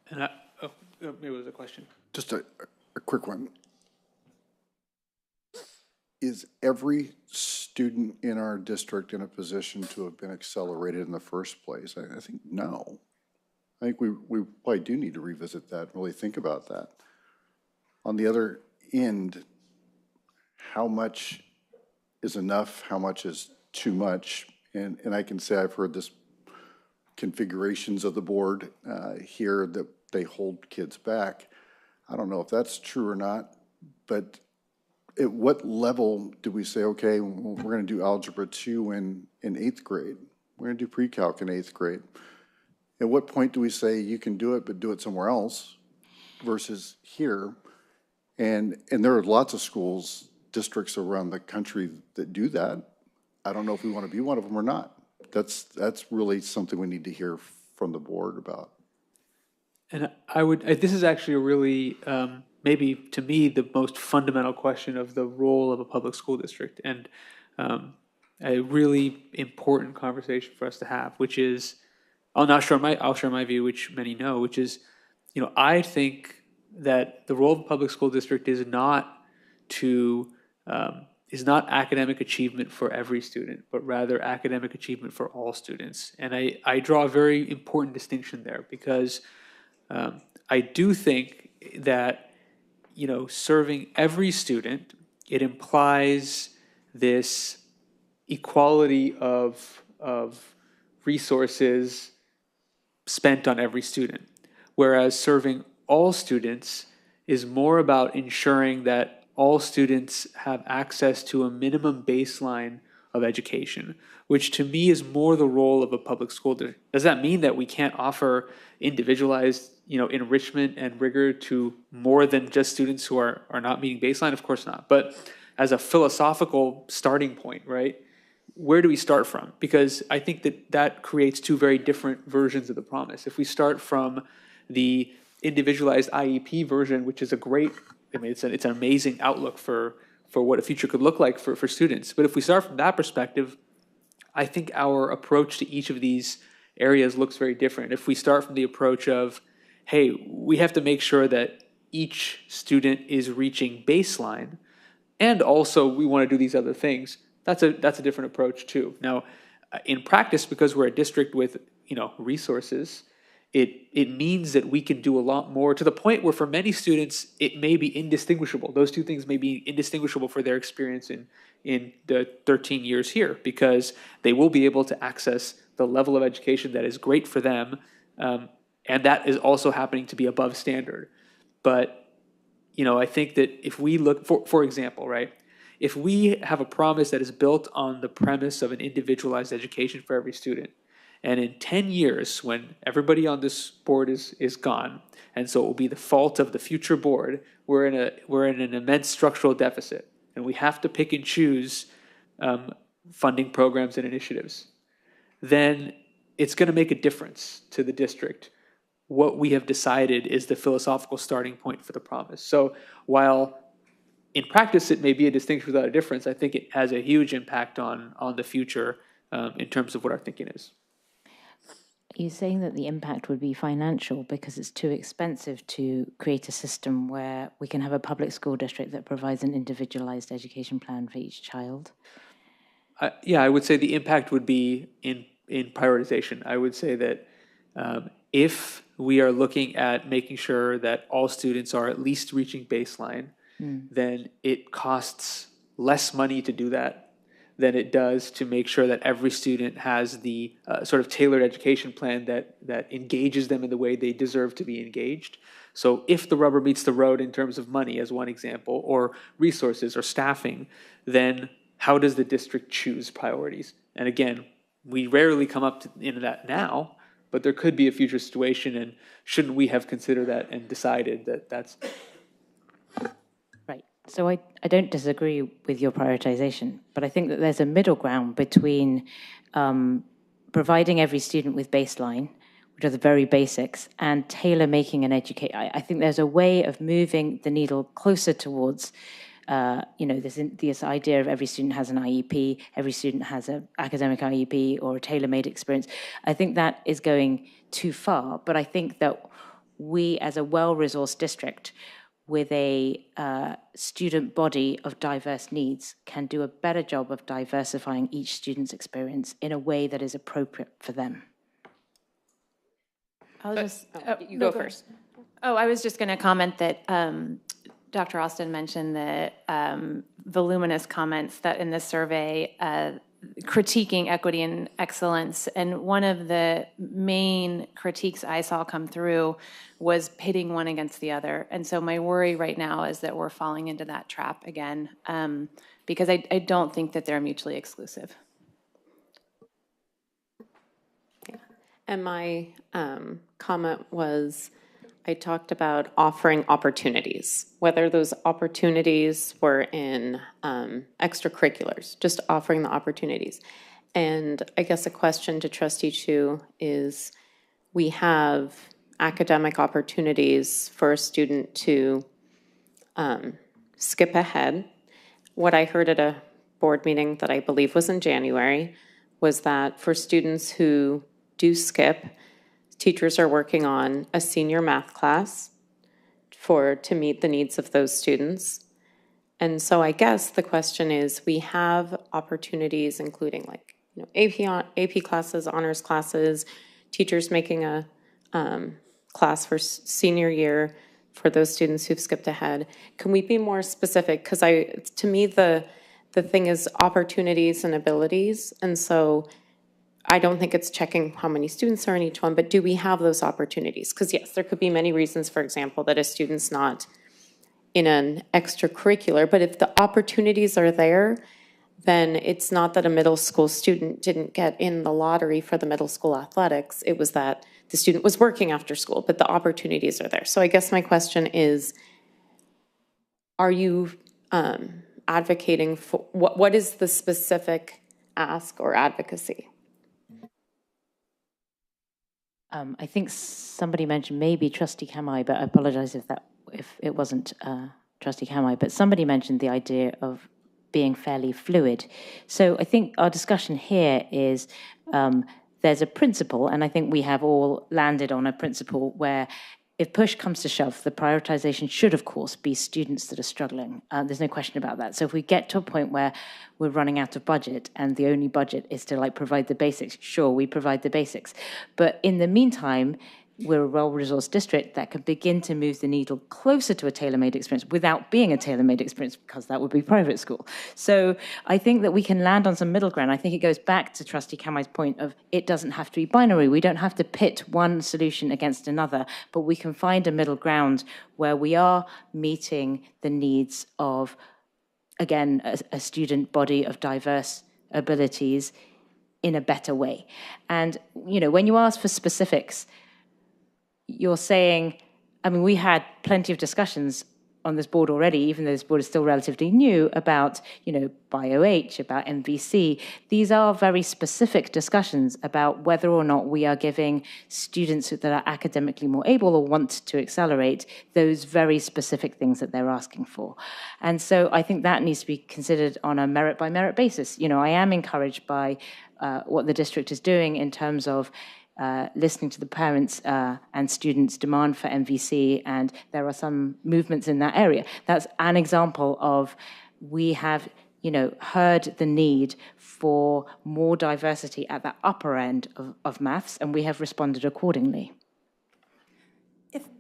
And maybe it was a question. Just a quick one. Is every student in our district in a position to have been accelerated in the first place? I think no. I think we probably do need to revisit that and really think about that. On the other end, how much is enough? How much is too much? And I can say I've heard this configurations of the board here that they hold kids back. I don't know if that's true or not, but at what level do we say, okay, we're going to do Algebra 2 in 8th grade? We're going to do pre-calc in 8th grade. At what point do we say you can do it, but do it somewhere else versus here? And there are lots of schools, districts around the country that do that. I don't know if we want to be one of them or not. That's really something we need to hear from the board about. And this is actually a really, maybe to me, the most fundamental question of the role of a public school district, and a really important conversation for us to have, which is, I'll share my view, which many know, which is, I think that the role of a public school district is not academic achievement for every student, but rather academic achievement for all students. And I draw a very important distinction there because I do think that, serving every student, it implies this equality of resources spent on every student, whereas serving all students is more about ensuring that all students have access to a minimum baseline of education, which to me is more the role of a public school district. Does that mean that we can't offer individualized, enrichment and rigor to more than just students who are not meeting baseline? Of course not. But as a philosophical starting point, right, where do we start from? Because I think that creates 2 very different versions of the promise. If we start from the individualized IEP version, which is it's an amazing outlook for what a future could look like for students. But if we start from that perspective, I think our approach to each of these areas looks very different. If we start from the approach of, hey, we have to make sure that each student is reaching baseline, and also we want to do these other things, that's a different approach too. Now, in practice, because we're a district with resources, it means that we can do a lot more, to the point where for many students it may be indistinguishable. Those two things may be indistinguishable for their experience in the 13 years here, because they will be able to access the level of education that is great for them, and that is also happening to be above standard. But I think that if we look, for example, right, if we have a promise that is built on the premise of an individualized education for every student, and in 10 years, when everybody on this board is gone, and so it will be the fault of the future board, we're in an immense structural deficit, and we have to pick and choose funding programs and initiatives, then it's going to make a difference to the district. What we have decided is the philosophical starting point for the promise. So while in practice it may be a distinction without a difference, I think it has a huge impact on the future in terms of what our thinking is. Are you saying that the impact would be financial because it's too expensive to create a system where we can have a public school district that provides an individualized education plan for each child? Yeah, I would say the impact would be in prioritization. I would say that if we are looking at making sure that all students are at least reaching baseline, then it costs less money to do that than it does to make sure that every student has the sort of tailored education plan that engages them in the way they deserve to be engaged. So if the rubber meets the road in terms of money, as one example, or resources or staffing, then how does the district choose priorities? And again, we rarely come up into that now, but there could be a future situation, and shouldn't we have considered that and decided that that's... Right. So I don't disagree with your prioritization, but I think that there's a middle ground between providing every student with baseline, which are the very basics, and tailor-making and educate. I think there's a way of moving the needle closer towards this idea of every student has an IEP, every student has an academic IEP or a tailor-made experience. I think that is going too far, but I think that we, as a well-resourced district with a student body of diverse needs, can do a better job of diversifying each student's experience in a way that is appropriate for them. You go first. Oh, I was just going to comment that Dr. Austin mentioned the voluminous comments that in the survey critiquing equity and excellence, and one of the main critiques I saw come through was pitting one against the other. And so my worry right now is that we're falling into that trap again, because I don't think that they're mutually exclusive. Yeah. And my comment was, I talked about offering opportunities, whether those opportunities were in extracurriculars, just offering the opportunities. And I guess a question to Trustee Chu is, we have academic opportunities for a student to skip ahead. What I heard at a board meeting that I believe was in January was that for students who do skip, teachers are working on a senior math class to meet the needs of those students. And so I guess the question is, we have opportunities including AP classes, honors classes, teachers making a class for senior year for those students who've skipped ahead. Can we be more specific? Because to me, the thing is opportunities and abilities. And so I don't think it's checking how many students are in each one, but do we have those opportunities? Because yes, there could be many reasons, for example, that a student's not in an extracurricular, but if the opportunities are there, then it's not that a middle school student didn't get in the lottery for the middle school athletics. It was that the student was working after school, but the opportunities are there. So I guess my question is, are you advocating for, what is the specific ask or advocacy? I think somebody mentioned maybe Trustee Kamai, but I apologize if it wasn't Trustee Kamai, but somebody mentioned the idea of being fairly fluid. So I think our discussion here is there's a principle, and I think we have all landed on a principle where if push comes to shove, the prioritization should, of course, be students that are struggling. There's no question about that. So if we get to a point where we're running out of budget and the only budget is to provide the basics, sure, we provide the basics. But in the meantime, we're a well-resourced district that could begin to move the needle closer to a tailor-made experience without being a tailor-made experience, because that would be private school. So I think that we can land on some middle ground. I think it goes back to Trustee Kamai's point of it doesn't have to be binary. We don't have to pit one solution against another, but we can find a middle ground where we are meeting the needs of, again, a student body of diverse abilities in a better way. And, when you ask for specifics, you're saying, we had plenty of discussions on this board already, even though this board is still relatively new, about, BioH, about MVC. These are very specific discussions about whether or not we are giving students that are academically more able or want to accelerate those very specific things that they're asking for. And so I think that needs to be considered on a merit-by-merit basis. I am encouraged by what the district is doing in terms of listening to the parents and students' demand for MVC, and there are some movements in that area. That's an example of we have, heard the need for more diversity at the upper end of maths, and we have responded accordingly.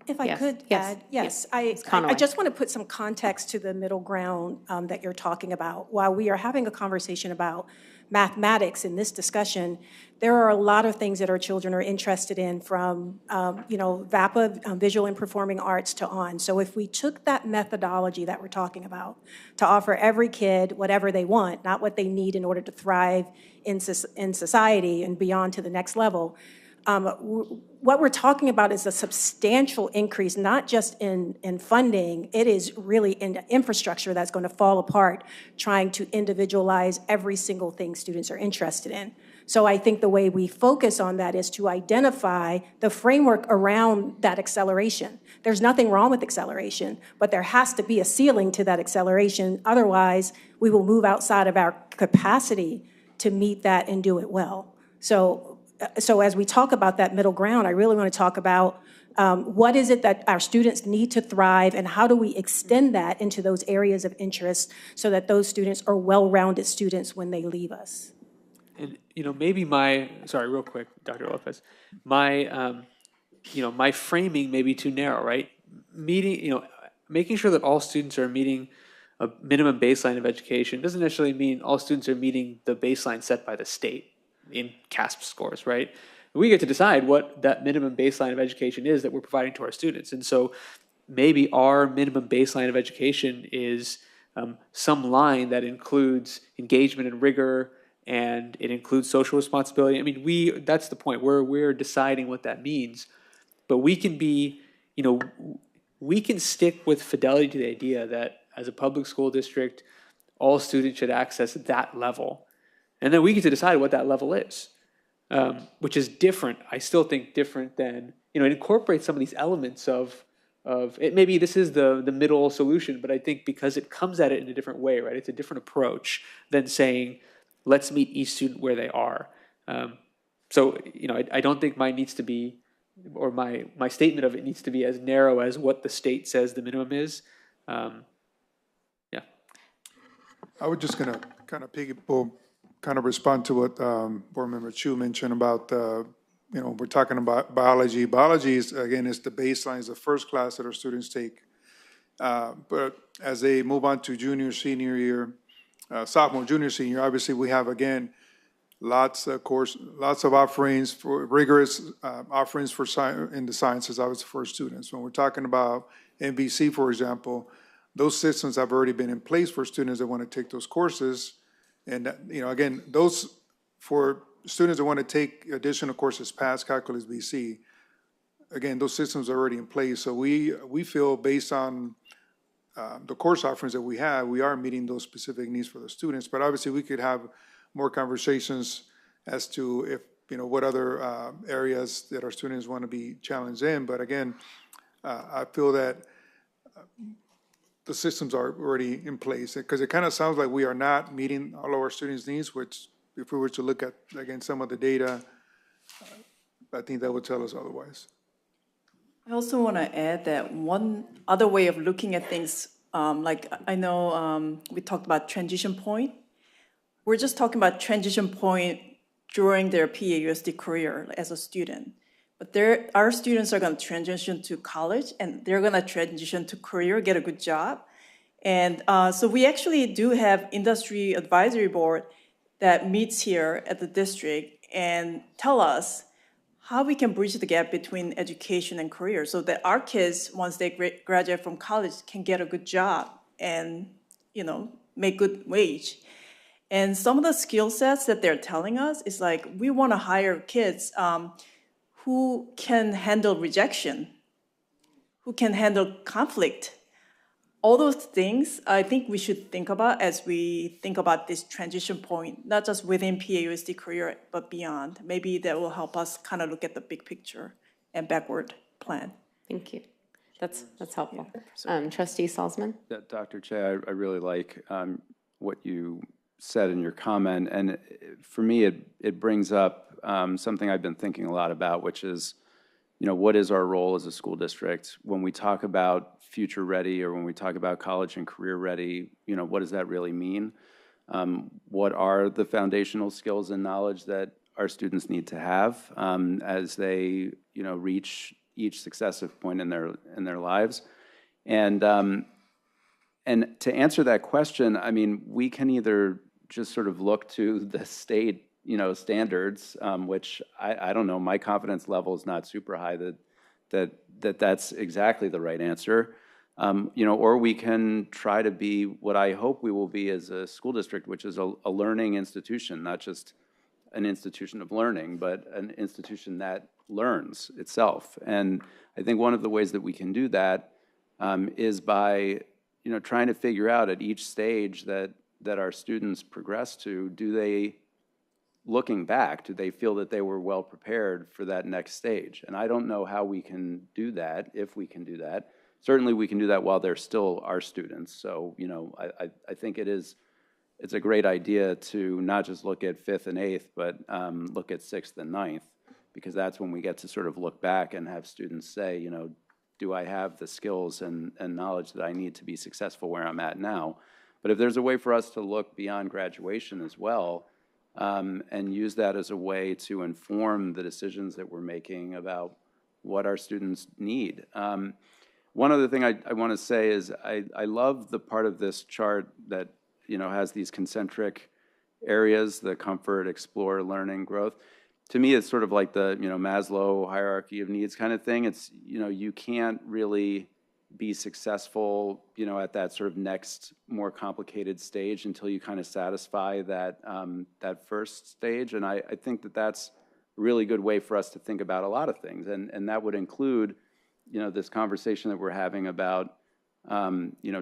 If I could add, I just want to put some context to the middle ground that you're talking about. While we are having a conversation about mathematics in this discussion, there are a lot of things that our children are interested in, from VAPA, visual and performing arts, to on. So if we took that methodology that we're talking about to offer every kid whatever they want, not what they need in order to thrive in society and beyond to the next level, what we're talking about is a substantial increase, not just in funding. It is really in the infrastructure that's going to fall apart trying to individualize every single thing students are interested in. So I think the way we focus on that is to identify the framework around that acceleration. There's nothing wrong with acceleration, but there has to be a ceiling to that acceleration. Otherwise, we will move outside of our capacity to meet that and do it well. So as we talk about that middle ground, I really want to talk about what is it that our students need to thrive, and how do we extend that into those areas of interest so that those students are well-rounded students when they leave us. And, maybe real quick, Dr. Lopez, my framing may be too narrow, right? Making sure that all students are meeting a minimum baseline of education doesn't necessarily mean all students are meeting the baseline set by the state in CASP scores, right? We get to decide what that minimum baseline of education is that we're providing to our students. And so maybe our minimum baseline of education is some line that includes engagement and rigor, and it includes social responsibility. That's the point. We're deciding what that means. But we can be, we can stick with fidelity to the idea that as a public school district, all students should access that level. And then we get to decide what that level is, which is different. I still think different than, it incorporates some of these elements of it. Maybe this is the middle solution, but I think because it comes at it in a different way, right? It's a different approach than saying, let's meet each student where they are. I don't think mine needs to be, or my statement of it needs to be as narrow as what the state says the minimum is. I was just gonna kind of respond to what Board Member Chu mentioned about, we're talking about biology. Biology is, again, is the baseline, is the first class that our students take. But as they move on to junior, senior year, sophomore, junior, senior, obviously we have, again, lots of offerings for rigorous offerings for in the sciences, obviously, for students. When we're talking about MVC, for example, those systems have already been in place for students that want to take those courses. And, again, those for students that want to take additional courses past Calculus BC, again, those systems are already in place. So we feel based on the course offerings that we have, we are meeting those specific needs for the students. But obviously, we could have more conversations as to if, what other areas that our students want to be challenged in. But again, I feel that the systems are already in place, because it kind of sounds like we are not meeting all of our students' needs, which if we were to look at, again, some of the data I think that would tell us otherwise. I also want to add that one other way of looking at things, like I know we talked about transition point. We're just talking about transition point during their PAUSD career as a student. But our students are going to transition to college, and they're going to transition to career, get a good job. And so we actually do have industry advisory board that meets here at the district and tell us how we can bridge the gap between education and career so that our kids, once they graduate from college, can get a good job and, make good wage. And some of the skill sets that they're telling us is like, we want to hire kids who can handle rejection, who can handle conflict. All those things I think we should think about as we think about this transition point, not just within PAUSD career, but beyond. Maybe that will help us kind of look at the big picture and backward plan. Thank you. That's helpful. Trustee Salzman? Dr. Che, I really like what you said in your comment. And for me, it brings up something I've been thinking a lot about, which is, what is our role as a school district? When we talk about future ready or when we talk about college and career ready, what does that really mean? What are the foundational skills and knowledge that our students need to have as they, reach each successive point in their lives? And to answer that question, I mean, we can either just sort of look to the state standards, which I don't know, my confidence level is not super high that's exactly the right answer. Or we can try to be what I hope we will be as a school district, which is a learning institution, not just an institution of learning, but an institution that learns itself. And I think one of the ways that we can do that is by, trying to figure out at each stage that our students progress to, looking back, do they feel that they were well prepared for that next stage? And I don't know how we can do that, if we can do that. Certainly we can do that while they're still our students. So, I think it's a great idea to not just look at 5th and 8th, but look at 6th and 9th, because that's when we get to sort of look back and have students say, do I have the skills and knowledge that I need to be successful where I'm at now? But if there's a way for us to look beyond graduation as well, and use that as a way to inform the decisions that we're making about what our students need. One other thing I want to say is I love the part of this chart that has these concentric areas, the comfort, explore, learning, growth. To me, it's sort of like the Maslow hierarchy of needs kind of thing. It's you can't really be successful, at that sort of next more complicated stage until you kind of satisfy that first stage. And I think that's a really good way for us to think about a lot of things. And that would include, this conversation that we're having about,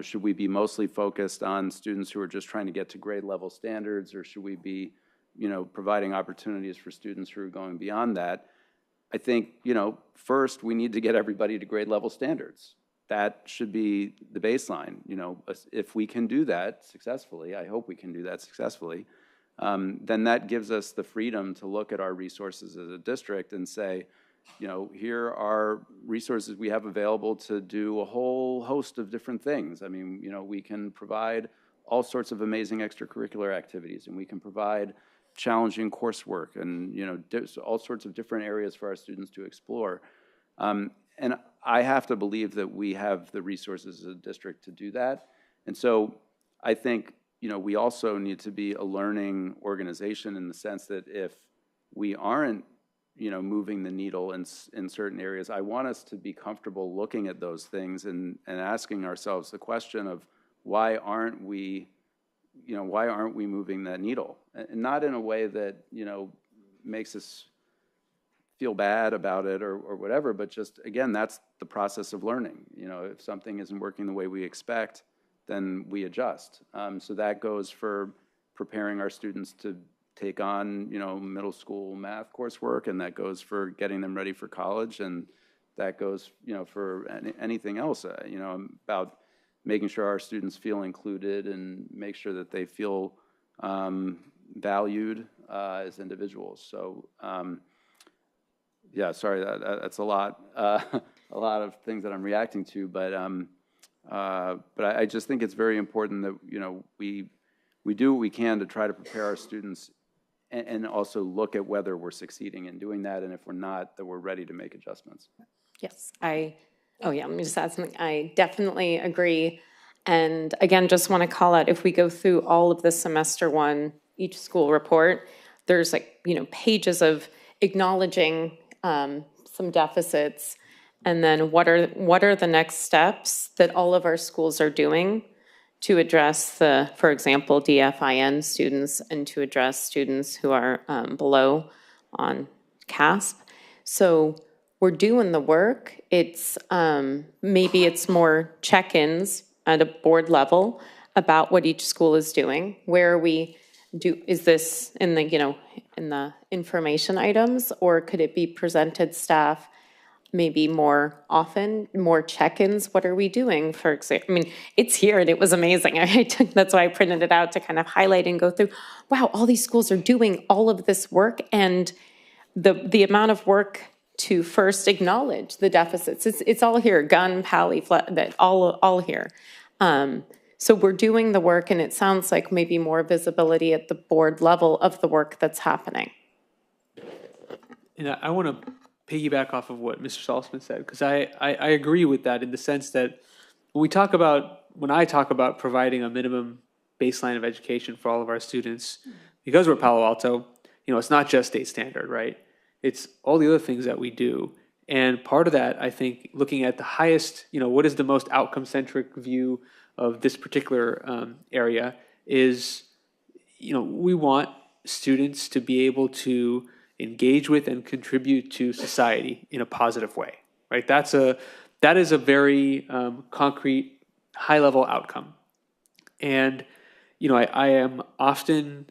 should we be mostly focused on students who are just trying to get to grade level standards, or should we be, providing opportunities for students who are going beyond that? I think, first we need to get everybody to grade level standards. That should be the baseline. If we can do that successfully, I hope we can do that successfully, then that gives us the freedom to look at our resources as a district and say, here are resources we have available to do a whole host of different things. I mean, we can provide all sorts of amazing extracurricular activities, and we can provide challenging coursework and, all sorts of different areas for our students to explore. And I have to believe that we have the resources as a district to do that. And so I think, we also need to be a learning organization in the sense that if we aren't, moving the needle in certain areas, I want us to be comfortable looking at those things and asking ourselves the question of why aren't we moving that needle? And not in a way that, makes us feel bad about it or whatever, but just, again, that's the process of learning. If something isn't working the way we expect, then we adjust. So that goes for preparing our students to take on, middle school math coursework, and that goes for getting them ready for college, and that goes, for anything else, about making sure our students feel included and make sure that they feel valued as individuals. So yeah, sorry, that's a lot, a lot of things that I'm reacting to, but I just think it's very important that, you know, we do what we can to try to prepare our students and also look at whether we're succeeding in doing that, and if we're not, that we're ready to make adjustments. Yes, let me just add something. I definitely agree. And again, just want to call out, if we go through all of the semester one, each school report, there's like, you know, pages of acknowledging some deficits, and then what are the next steps that all of our schools are doing to address the, for example, DFIN students, and to address students who are below on CASP. So we're doing the work. It's maybe it's more check-ins at a board level about what each school is doing. Where are we? Is this in the, you know, in the information items, or could it be presented staff maybe more often, more check-ins? What are we doing, for example? I mean, it's here and it was amazing. That's why I printed it out, to kind of highlight and go through, wow, all these schools are doing all of this work, and the amount of work to first acknowledge the deficits. It's all here, Gunn, Pally, that all here. So we're doing the work, and it sounds like maybe more visibility at the board level of the work that's happening. And I want to piggyback off of what Mr. Salzman said, because I agree with that, in the sense that when I talk about providing a minimum baseline of education for all of our students, because we're Palo Alto, you know, it's not just state standard, right? It's all the other things that we do. And part of that, I think, looking at the highest, you know, what is the most outcome-centric view of this particular area is, you know, we want students to be able to engage with and contribute to society in a positive way, right? That is a very concrete, high-level outcome. And, you know, I am often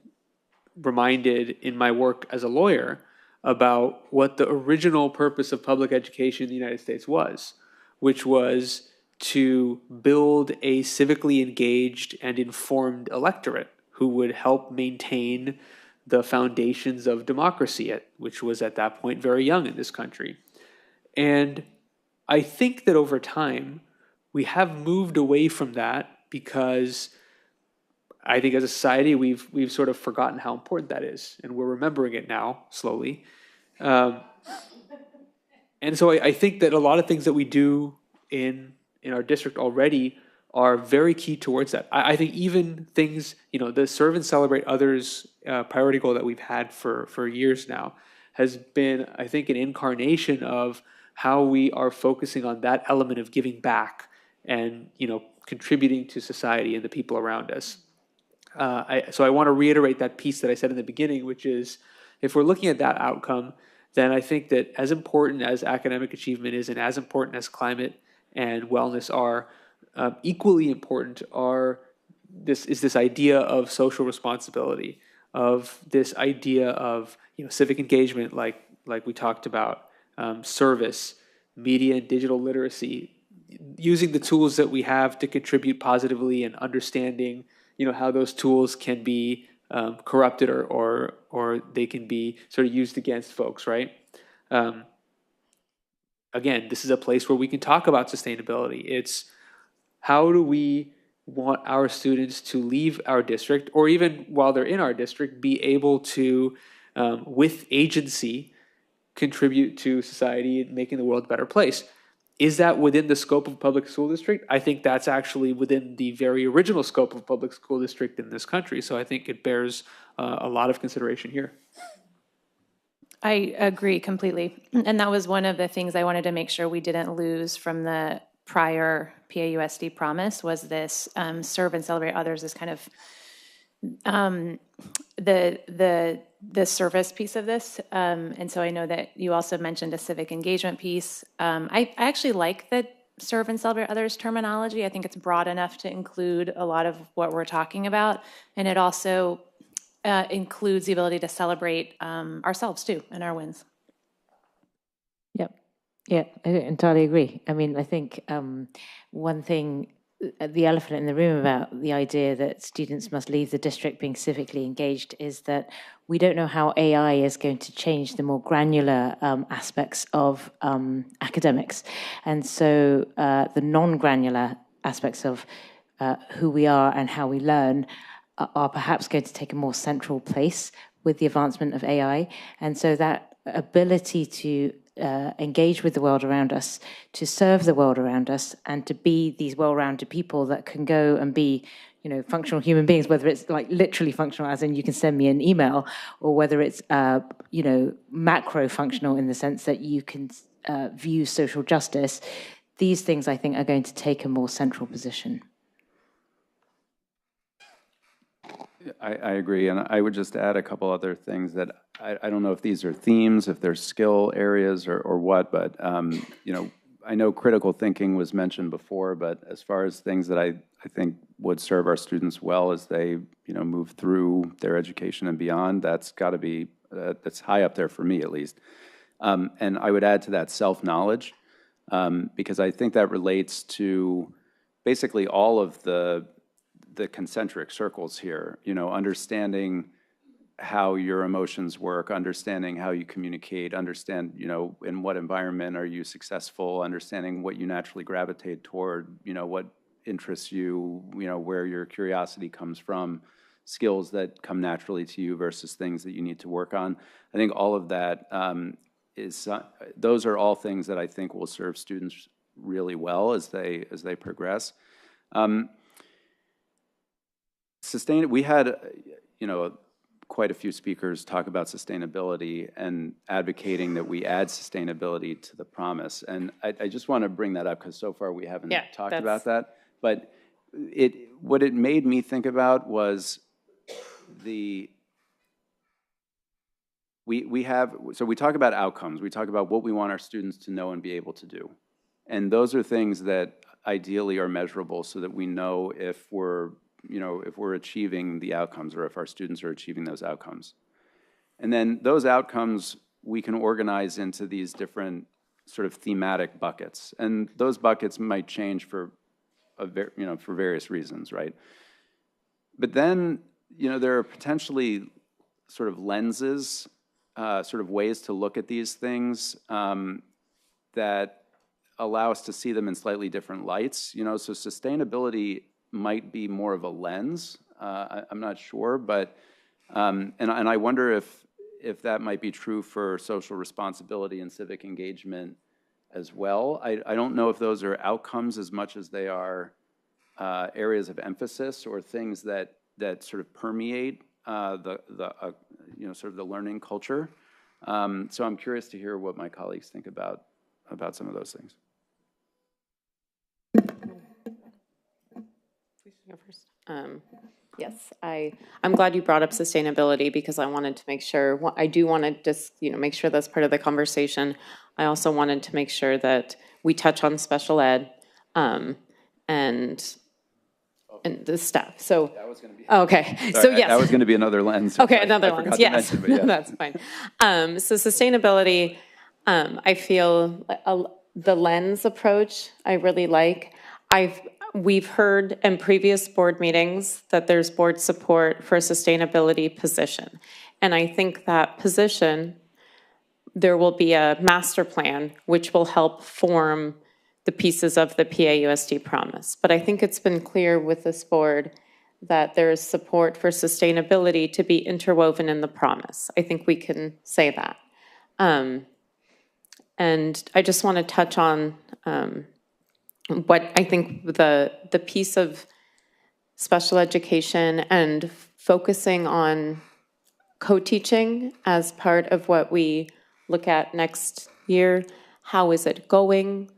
reminded in my work as a lawyer about what the original purpose of public education in the United States was, which was to build a civically engaged and informed electorate who would help maintain the foundations of democracy, which was at that point very young in this country. And I think that over time, we have moved away from that, because I think as a society, we've sort of forgotten how important that is, and we're remembering it now, slowly. And so I think that a lot of things that we do in our district already are very key towards that. I think even things, you know, the serve and celebrate others priority goal that we've had for years now has been, I think, an incarnation of how we are focusing on that element of giving back and, you know, contributing to society and the people around us. So I want to reiterate that piece that I said in the beginning, which is, if we're looking at that outcome, then I think that as important as academic achievement is, and as important as climate and wellness are, equally important is this idea of social responsibility, of this idea of, you know, civic engagement, like we talked about, service, media and digital literacy, using the tools that we have to contribute positively, and understanding, you know, how those tools can be corrupted or they can be sort of used against folks, right? Again, this is a place where we can talk about sustainability. It's how do we want our students to leave our district, or even while they're in our district, be able to, with agency, contribute to society and making the world a better place. Is that within the scope of public school district? I think that's actually within the very original scope of public school district in this country. So I think it bears a lot of consideration here. I agree completely. And that was one of the things I wanted to make sure we didn't lose from the prior PAUSD promise, was this serve and celebrate others, is kind of the service piece of this. And so I know that you also mentioned a civic engagement piece. I actually like the serve and celebrate others terminology. I think it's broad enough to include a lot of what we're talking about. And it also includes the ability to celebrate ourselves too, and our wins. Yep. Yeah, I entirely agree. I mean, I think one thing the elephant in the room about the idea that students must leave the district being civically engaged is that we don't know how AI is going to change the more granular aspects of academics. And so the non-granular aspects of who we are and how we learn are perhaps going to take a more central place with the advancement of AI. And so that ability to engage with the world around us, to serve the world around us, and to be these well-rounded people that can go and be, functional human beings, whether it's like literally functional, as in you can send me an email, or whether it's, macro functional in the sense that you can view social justice. These things, I think, are going to take a more central position. I agree, and I would just add a couple other things that I don't know if these are themes, if they're skill areas or what, but I know critical thinking was mentioned before, but as far as things that I think would serve our students well as they move through their education and beyond, that's got to be that's high up there for me at least. And I would add to that self-knowledge, because I think that relates to basically all of the concentric circles here, understanding how your emotions work, understanding how you communicate, understand, in what environment are you successful, understanding what you naturally gravitate toward, what interests you, where your curiosity comes from, skills that come naturally to you versus things that you need to work on. I think all of that those are all things that I think will serve students really well as they progress. We had, quite a few speakers talk about sustainability and advocating that we add sustainability to the promise. And I just want to bring that up because so far we haven't talked about that. But what it made me think about was we talk about outcomes. We talk about what we want our students to know and be able to do. And those are things that ideally are measurable so that we know if we're achieving the outcomes or if our students are achieving those outcomes. And then those outcomes we can organize into these different sort of thematic buckets. And those buckets might change for various reasons, right? But then, there are potentially sort of lenses, sort of ways to look at these things that allow us to see them in slightly different lights. So sustainability might be more of a lens. I'm not sure, but and I wonder if that might be true for social responsibility and civic engagement as well. I don't know if those are outcomes as much as they are areas of emphasis or things that sort of permeate sort of the learning culture. So I'm curious to hear what my colleagues think about some of those things. Go first. Yes, I'm glad you brought up sustainability because I wanted to make sure, I do want to just, make sure that's part of the conversation. I also wanted to make sure that we touch on special ed and the stuff. So, that was going to be, okay. Sorry, so yes. That was going to be another lens. Okay, another lens, yes. Mention, that's fine. So sustainability, I feel the lens approach I really like. We've heard in previous board meetings that there's board support for a sustainability position. And I think that position, there will be a master plan which will help form the pieces of the PAUSD promise. But I think it's been clear with this board that there is support for sustainability to be interwoven in the promise. I think we can say that. And I just want to touch on what I think the piece of special education and focusing on co-teaching as part of what we look at next year. How is it going?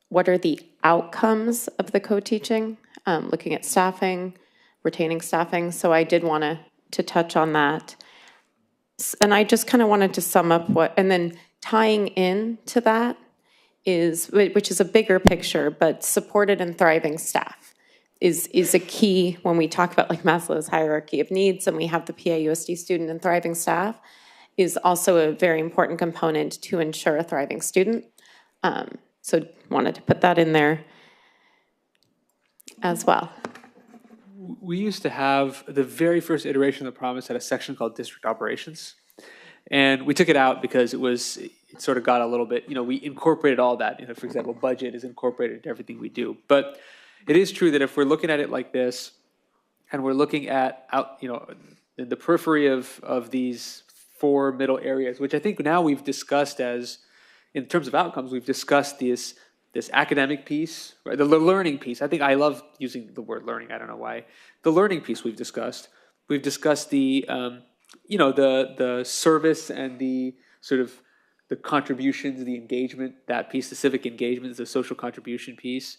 What are the outcomes of the co-teaching? Looking at staffing, retaining staffing. So I did want to touch on that. And I just kind of wanted to sum up and then tying in to that which is a bigger picture, but supported and thriving staff is a key when we talk about like Maslow's hierarchy of needs and we have the PAUSD student and thriving staff is also a very important component to ensure a thriving student. So wanted to put that in there. as well. We used to have the very first iteration of the promise had a section called district operations. And we took it out because it sort of got a little bit, we incorporated all that. For example, budget is incorporated into everything we do. But it is true that if we're looking at it like this, and we're looking at in the periphery of these 4 middle areas, which I think now we've discussed as, in terms of outcomes, we've discussed this academic piece, right? The learning piece. I think I love using the word learning. I don't know why. The learning piece we've discussed. We've discussed the service and the sort of the contributions, the engagement, that piece, the civic engagement is the social contribution piece.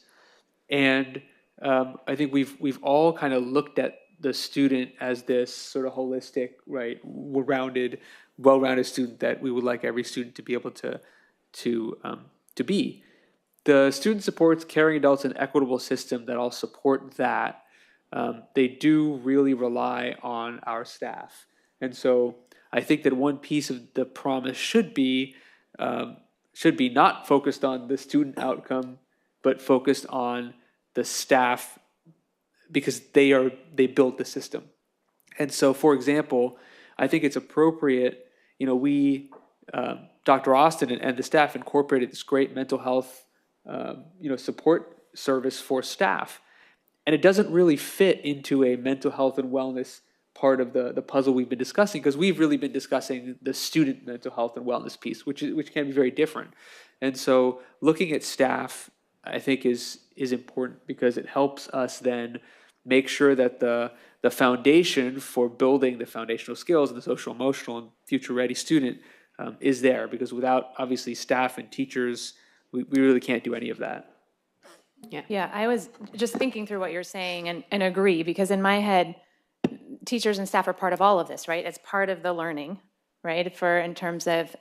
And I think we've all kind of looked at the student as this sort of holistic, right, well-rounded student that we would like every student to be able to be. The student supports caring adults and equitable system that all support that. They do really rely on our staff. And so I think that one piece of the promise should be not focused on the student outcome, but focused on the staff, because they built the system. And so, for example, I think it's appropriate, Dr. Austin and the staff incorporated this great mental health, support service for staff. And it doesn't really fit into a mental health and wellness part of the puzzle we've been discussing, because we've really been discussing the student mental health and wellness piece, which can be very different. And so looking at staff, I think is important, because it helps us then make sure that the foundation for building the foundational skills and the social, emotional, and future ready student is there, because without obviously staff and teachers, we really can't do any of that. Yeah, I was just thinking through what you're saying and agree, because in my head, teachers and staff are part of all of this, right? It's part of the learning, right? In terms of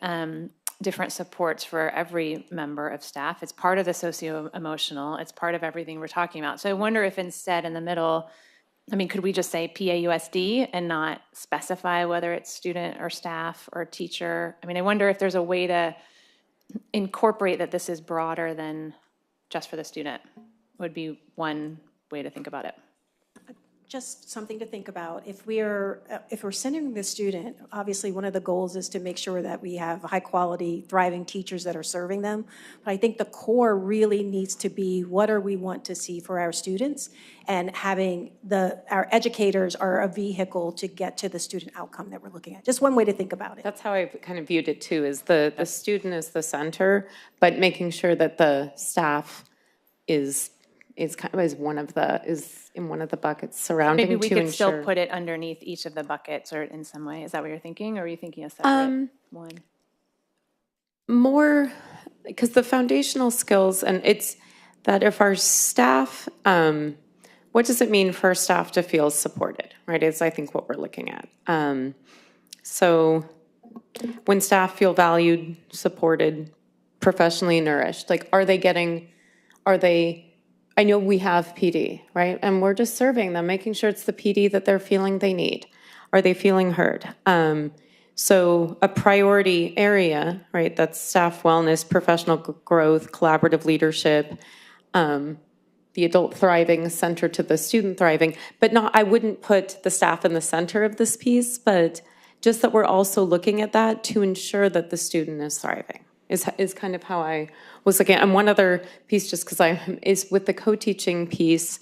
different supports for every member of staff. It's part of the socio-emotional. It's part of everything we're talking about. So I wonder if instead in the middle, could we just say PAUSD and not specify whether it's student or staff or teacher? I wonder if there's a way to incorporate that this is broader than just for the student. Would be one way to think about it. Just something to think about. If we're centering the student, obviously one of the goals is to make sure that we have high quality, thriving teachers that are serving them. But I think the core really needs to be, what do we want to see for our students, and having our educators are a vehicle to get to the student outcome that we're looking at. Just one way to think about it. That's how I kind of viewed it too, is the student is the center, but making sure that the staff is in one of the buckets surrounding. Maybe we to could ensure. still put it underneath each of the buckets, or in some way. Is that what you're thinking, or are you thinking a separate one? More, because the foundational skills, and it's that if our staff, what does it mean for our staff to feel supported, right? Is I think what we're looking at. So when staff feel valued, supported, professionally nourished, I know we have PD, right? And we're just serving them, making sure it's the PD that they're feeling they need. Are they feeling heard? So a priority area, right, that's staff wellness, professional growth, collaborative leadership, the adult thriving center to the student thriving, but I wouldn't put the staff in the center of this piece, but just that we're also looking at that to ensure that the student is thriving. Is kind of how I was looking at. And one other piece, just because is with the co-teaching piece,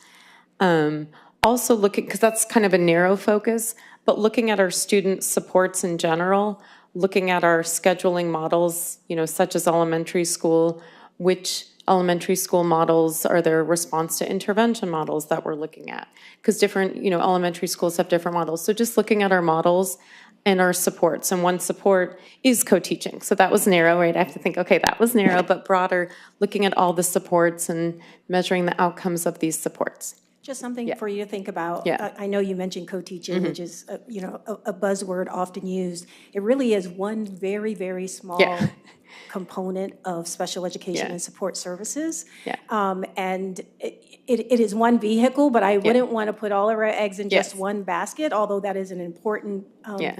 also looking, because that's kind of a narrow focus, but looking at our student supports in general, looking at our scheduling models, such as elementary school, which elementary school models are their response to intervention models that we're looking at, because different, elementary schools have different models. So just looking at our models and our supports, and one support is co-teaching. So that was narrow, right? I have to think, okay, that was narrow, but broader, looking at all the supports and measuring the outcomes of these supports. Just something for you to think about. Yeah. I know you mentioned co-teaching, which is a buzzword often used. It really is one very, very small component of special education and support services. And it is one vehicle, but I wouldn't want to put all of our eggs in just one basket, although that is an important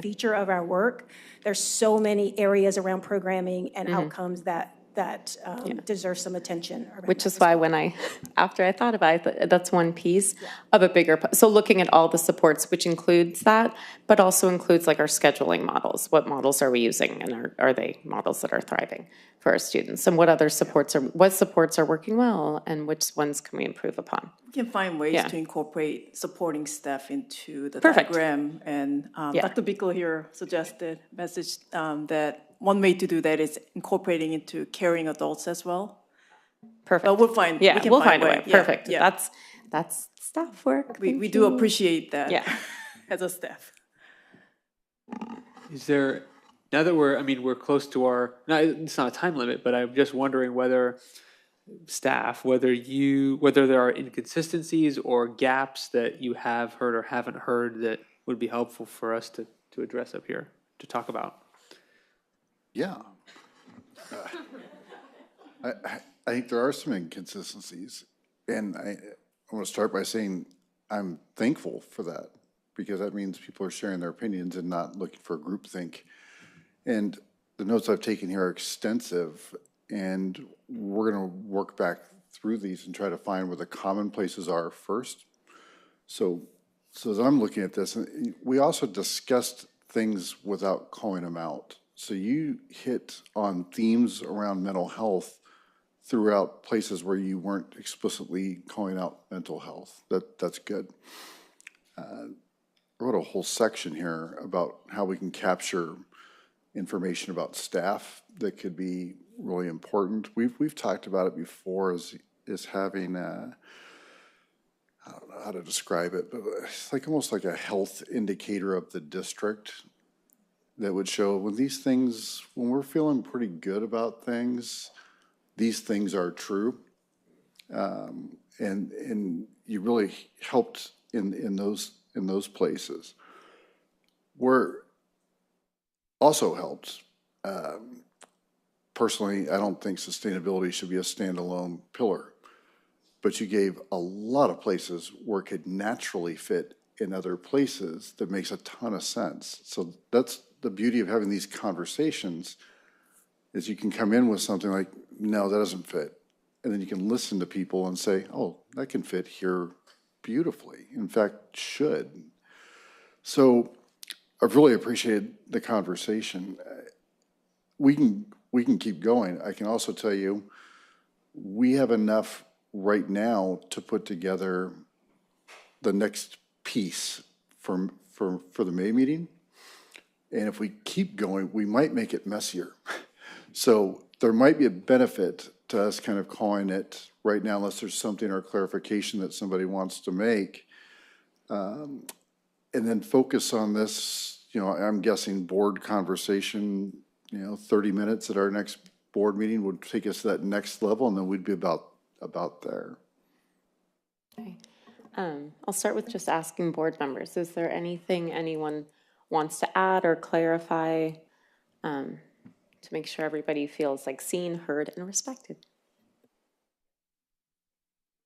feature of our work. There's so many areas around programming and outcomes that that deserve some attention. Which is why after I thought about it, that's one piece of a bigger, so looking at all the supports, which includes that, but also includes like our scheduling models. What models are we using, and are they models that are thriving for our students? And what supports are working well, and which ones can we improve upon? We can find ways to incorporate supporting staff into the Perfect. diagram. And Dr. Bickle here suggested that one way to do that is incorporating into caring adults as well. Perfect. But we'll find. Yeah, we'll find a way. Yeah, Perfect. yeah. That's staff work. We do appreciate that. Yeah. As a staff. Is there, now that we're close to our, no, it's not a time limit, but I'm just wondering whether staff, whether there are inconsistencies or gaps that you have heard or haven't heard that would be helpful for us to address up here, to talk about. Yeah. I think there are some inconsistencies, and I want to start by saying I'm thankful for that, because that means people are sharing their opinions and not looking for groupthink. And the notes I've taken here are extensive, and we're going to work back through these and try to find where the common places are first. So as I'm looking at this, we also discussed things without calling them out. So you hit on themes around mental health throughout places where you weren't explicitly calling out mental health. That's good. I wrote a whole section here about how we can capture information about staff that could be really important. We've talked about it before as having I don't know how to describe it, but it's like almost like a health indicator of the district that would show when we're feeling pretty good about things, these things are true. And you really helped in those places. We're also helped. Personally, I don't think sustainability should be a standalone pillar, but you gave a lot of places where it could naturally fit in other places that makes a ton of sense. So that's the beauty of having these conversations, is you can come in with something like, no, that doesn't fit. And then you can listen to people and say, oh, that can fit here beautifully. In fact, should. So I've really appreciated the conversation. We can keep going. I can also tell you, we have enough right now to put together the next piece for the May meeting. And if we keep going, we might make it messier. So there might be a benefit to us kind of calling it right now, unless there's something or clarification that somebody wants to make. And then focus on this, I'm guessing board conversation, 30 minutes at our next board meeting would take us to that next level, and then we'd be about there. Okay. I'll start with just asking board members, is there anything anyone wants to add or clarify to make sure everybody feels like seen, heard, and respected?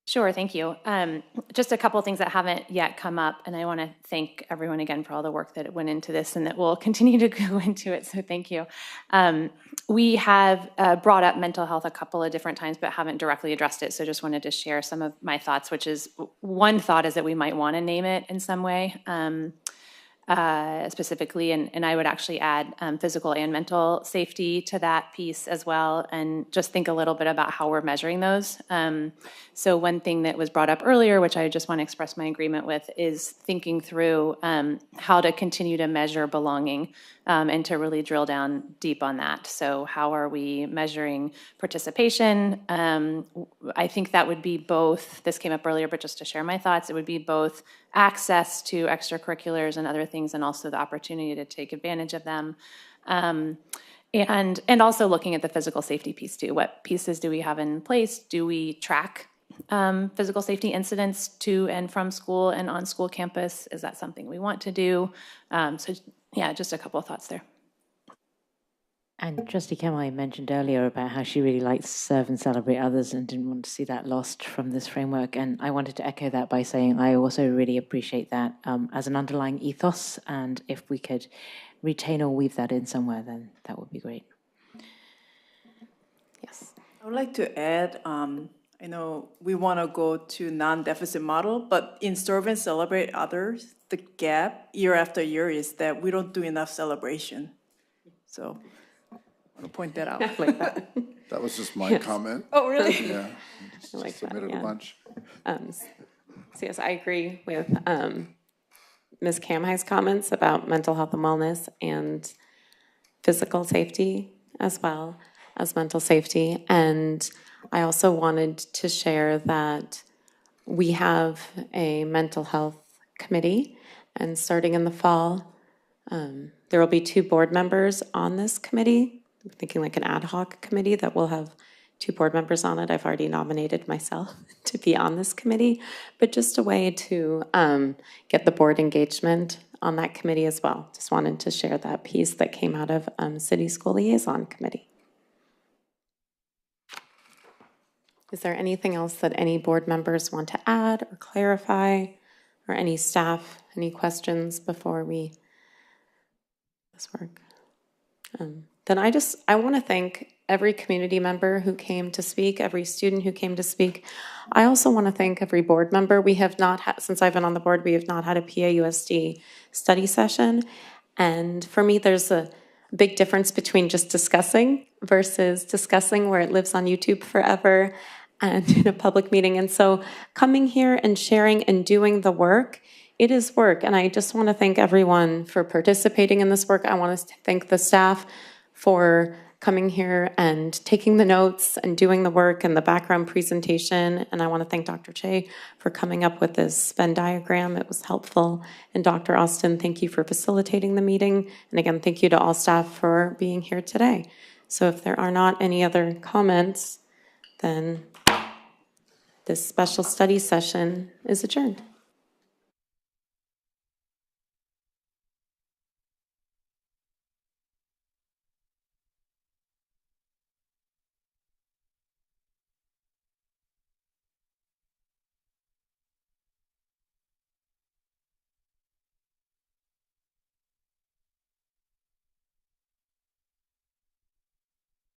Sure, thank you. Just a couple of things that haven't yet come up, and I want to thank everyone again for all the work that went into this and that will continue to go into it, so thank you. We have brought up mental health a couple of different times, but haven't directly addressed it, so just wanted to share some of my thoughts, which is, one thought is that we might want to name it in some way. Specifically, and I would actually add physical and mental safety to that piece as well, and just think a little bit about how we're measuring those. So one thing that was brought up earlier, which I just want to express my agreement with, is thinking through how to continue to measure belonging and to really drill down deep on that. So how are we measuring participation? I think that would be both, this came up earlier, but just to share my thoughts, it would be both access to extracurriculars and other things, and also the opportunity to take advantage of them. And also looking at the physical safety piece too. What pieces do we have in place? Do we track physical safety incidents to and from school and on school campus? Is that something we want to do? So yeah, just a couple of thoughts there. And Trustee Kemai mentioned earlier about how she really likes to serve and celebrate others and didn't want to see that lost from this framework. And I wanted to echo that by saying I also really appreciate that as an underlying ethos. And if we could retain or weave that in somewhere, then that would be great. Yes. I would like to add, I know we want to go to non-deficit model, but in Serve and Celebrate Others, the gap year after year is that we don't do enough celebration. So I want to point that out. I like that. That was just my Yes. comment. Oh, really? Yeah. I like that, Submitted yeah. a bunch. So yes, I agree with Ms. Kamhai's comments about mental health and wellness and physical safety as well as mental safety. And I also wanted to share that we have a mental health committee, and starting in the fall, there will be 2 board members on this committee. I'm thinking like an ad hoc committee that will have 2 board members on it. I've already nominated myself to be on this committee, but just a way to get the board engagement on that committee as well. Just wanted to share that piece that came out of City School Liaison Committee. Is there anything else that any board members want to add or clarify, or any staff, any questions before we this work? Then I want to thank every community member who came to speak, every student who came to speak. I also want to thank every board member. We have not had, since I've been on the board, we have not had a PAUSD study session. And for me, there's a big difference between just discussing versus discussing where it lives on YouTube forever and in a public meeting. And so coming here and sharing and doing the work, it is work. And I just want to thank everyone for participating in this work. I want to thank the staff for coming here and taking the notes and doing the work and the background presentation. And I want to thank Dr. Che for coming up with this Venn diagram. It was helpful. And Dr. Austin, thank you for facilitating the meeting. And again, thank you to all staff for being here today. So if there are not any other comments, then this special study session is adjourned.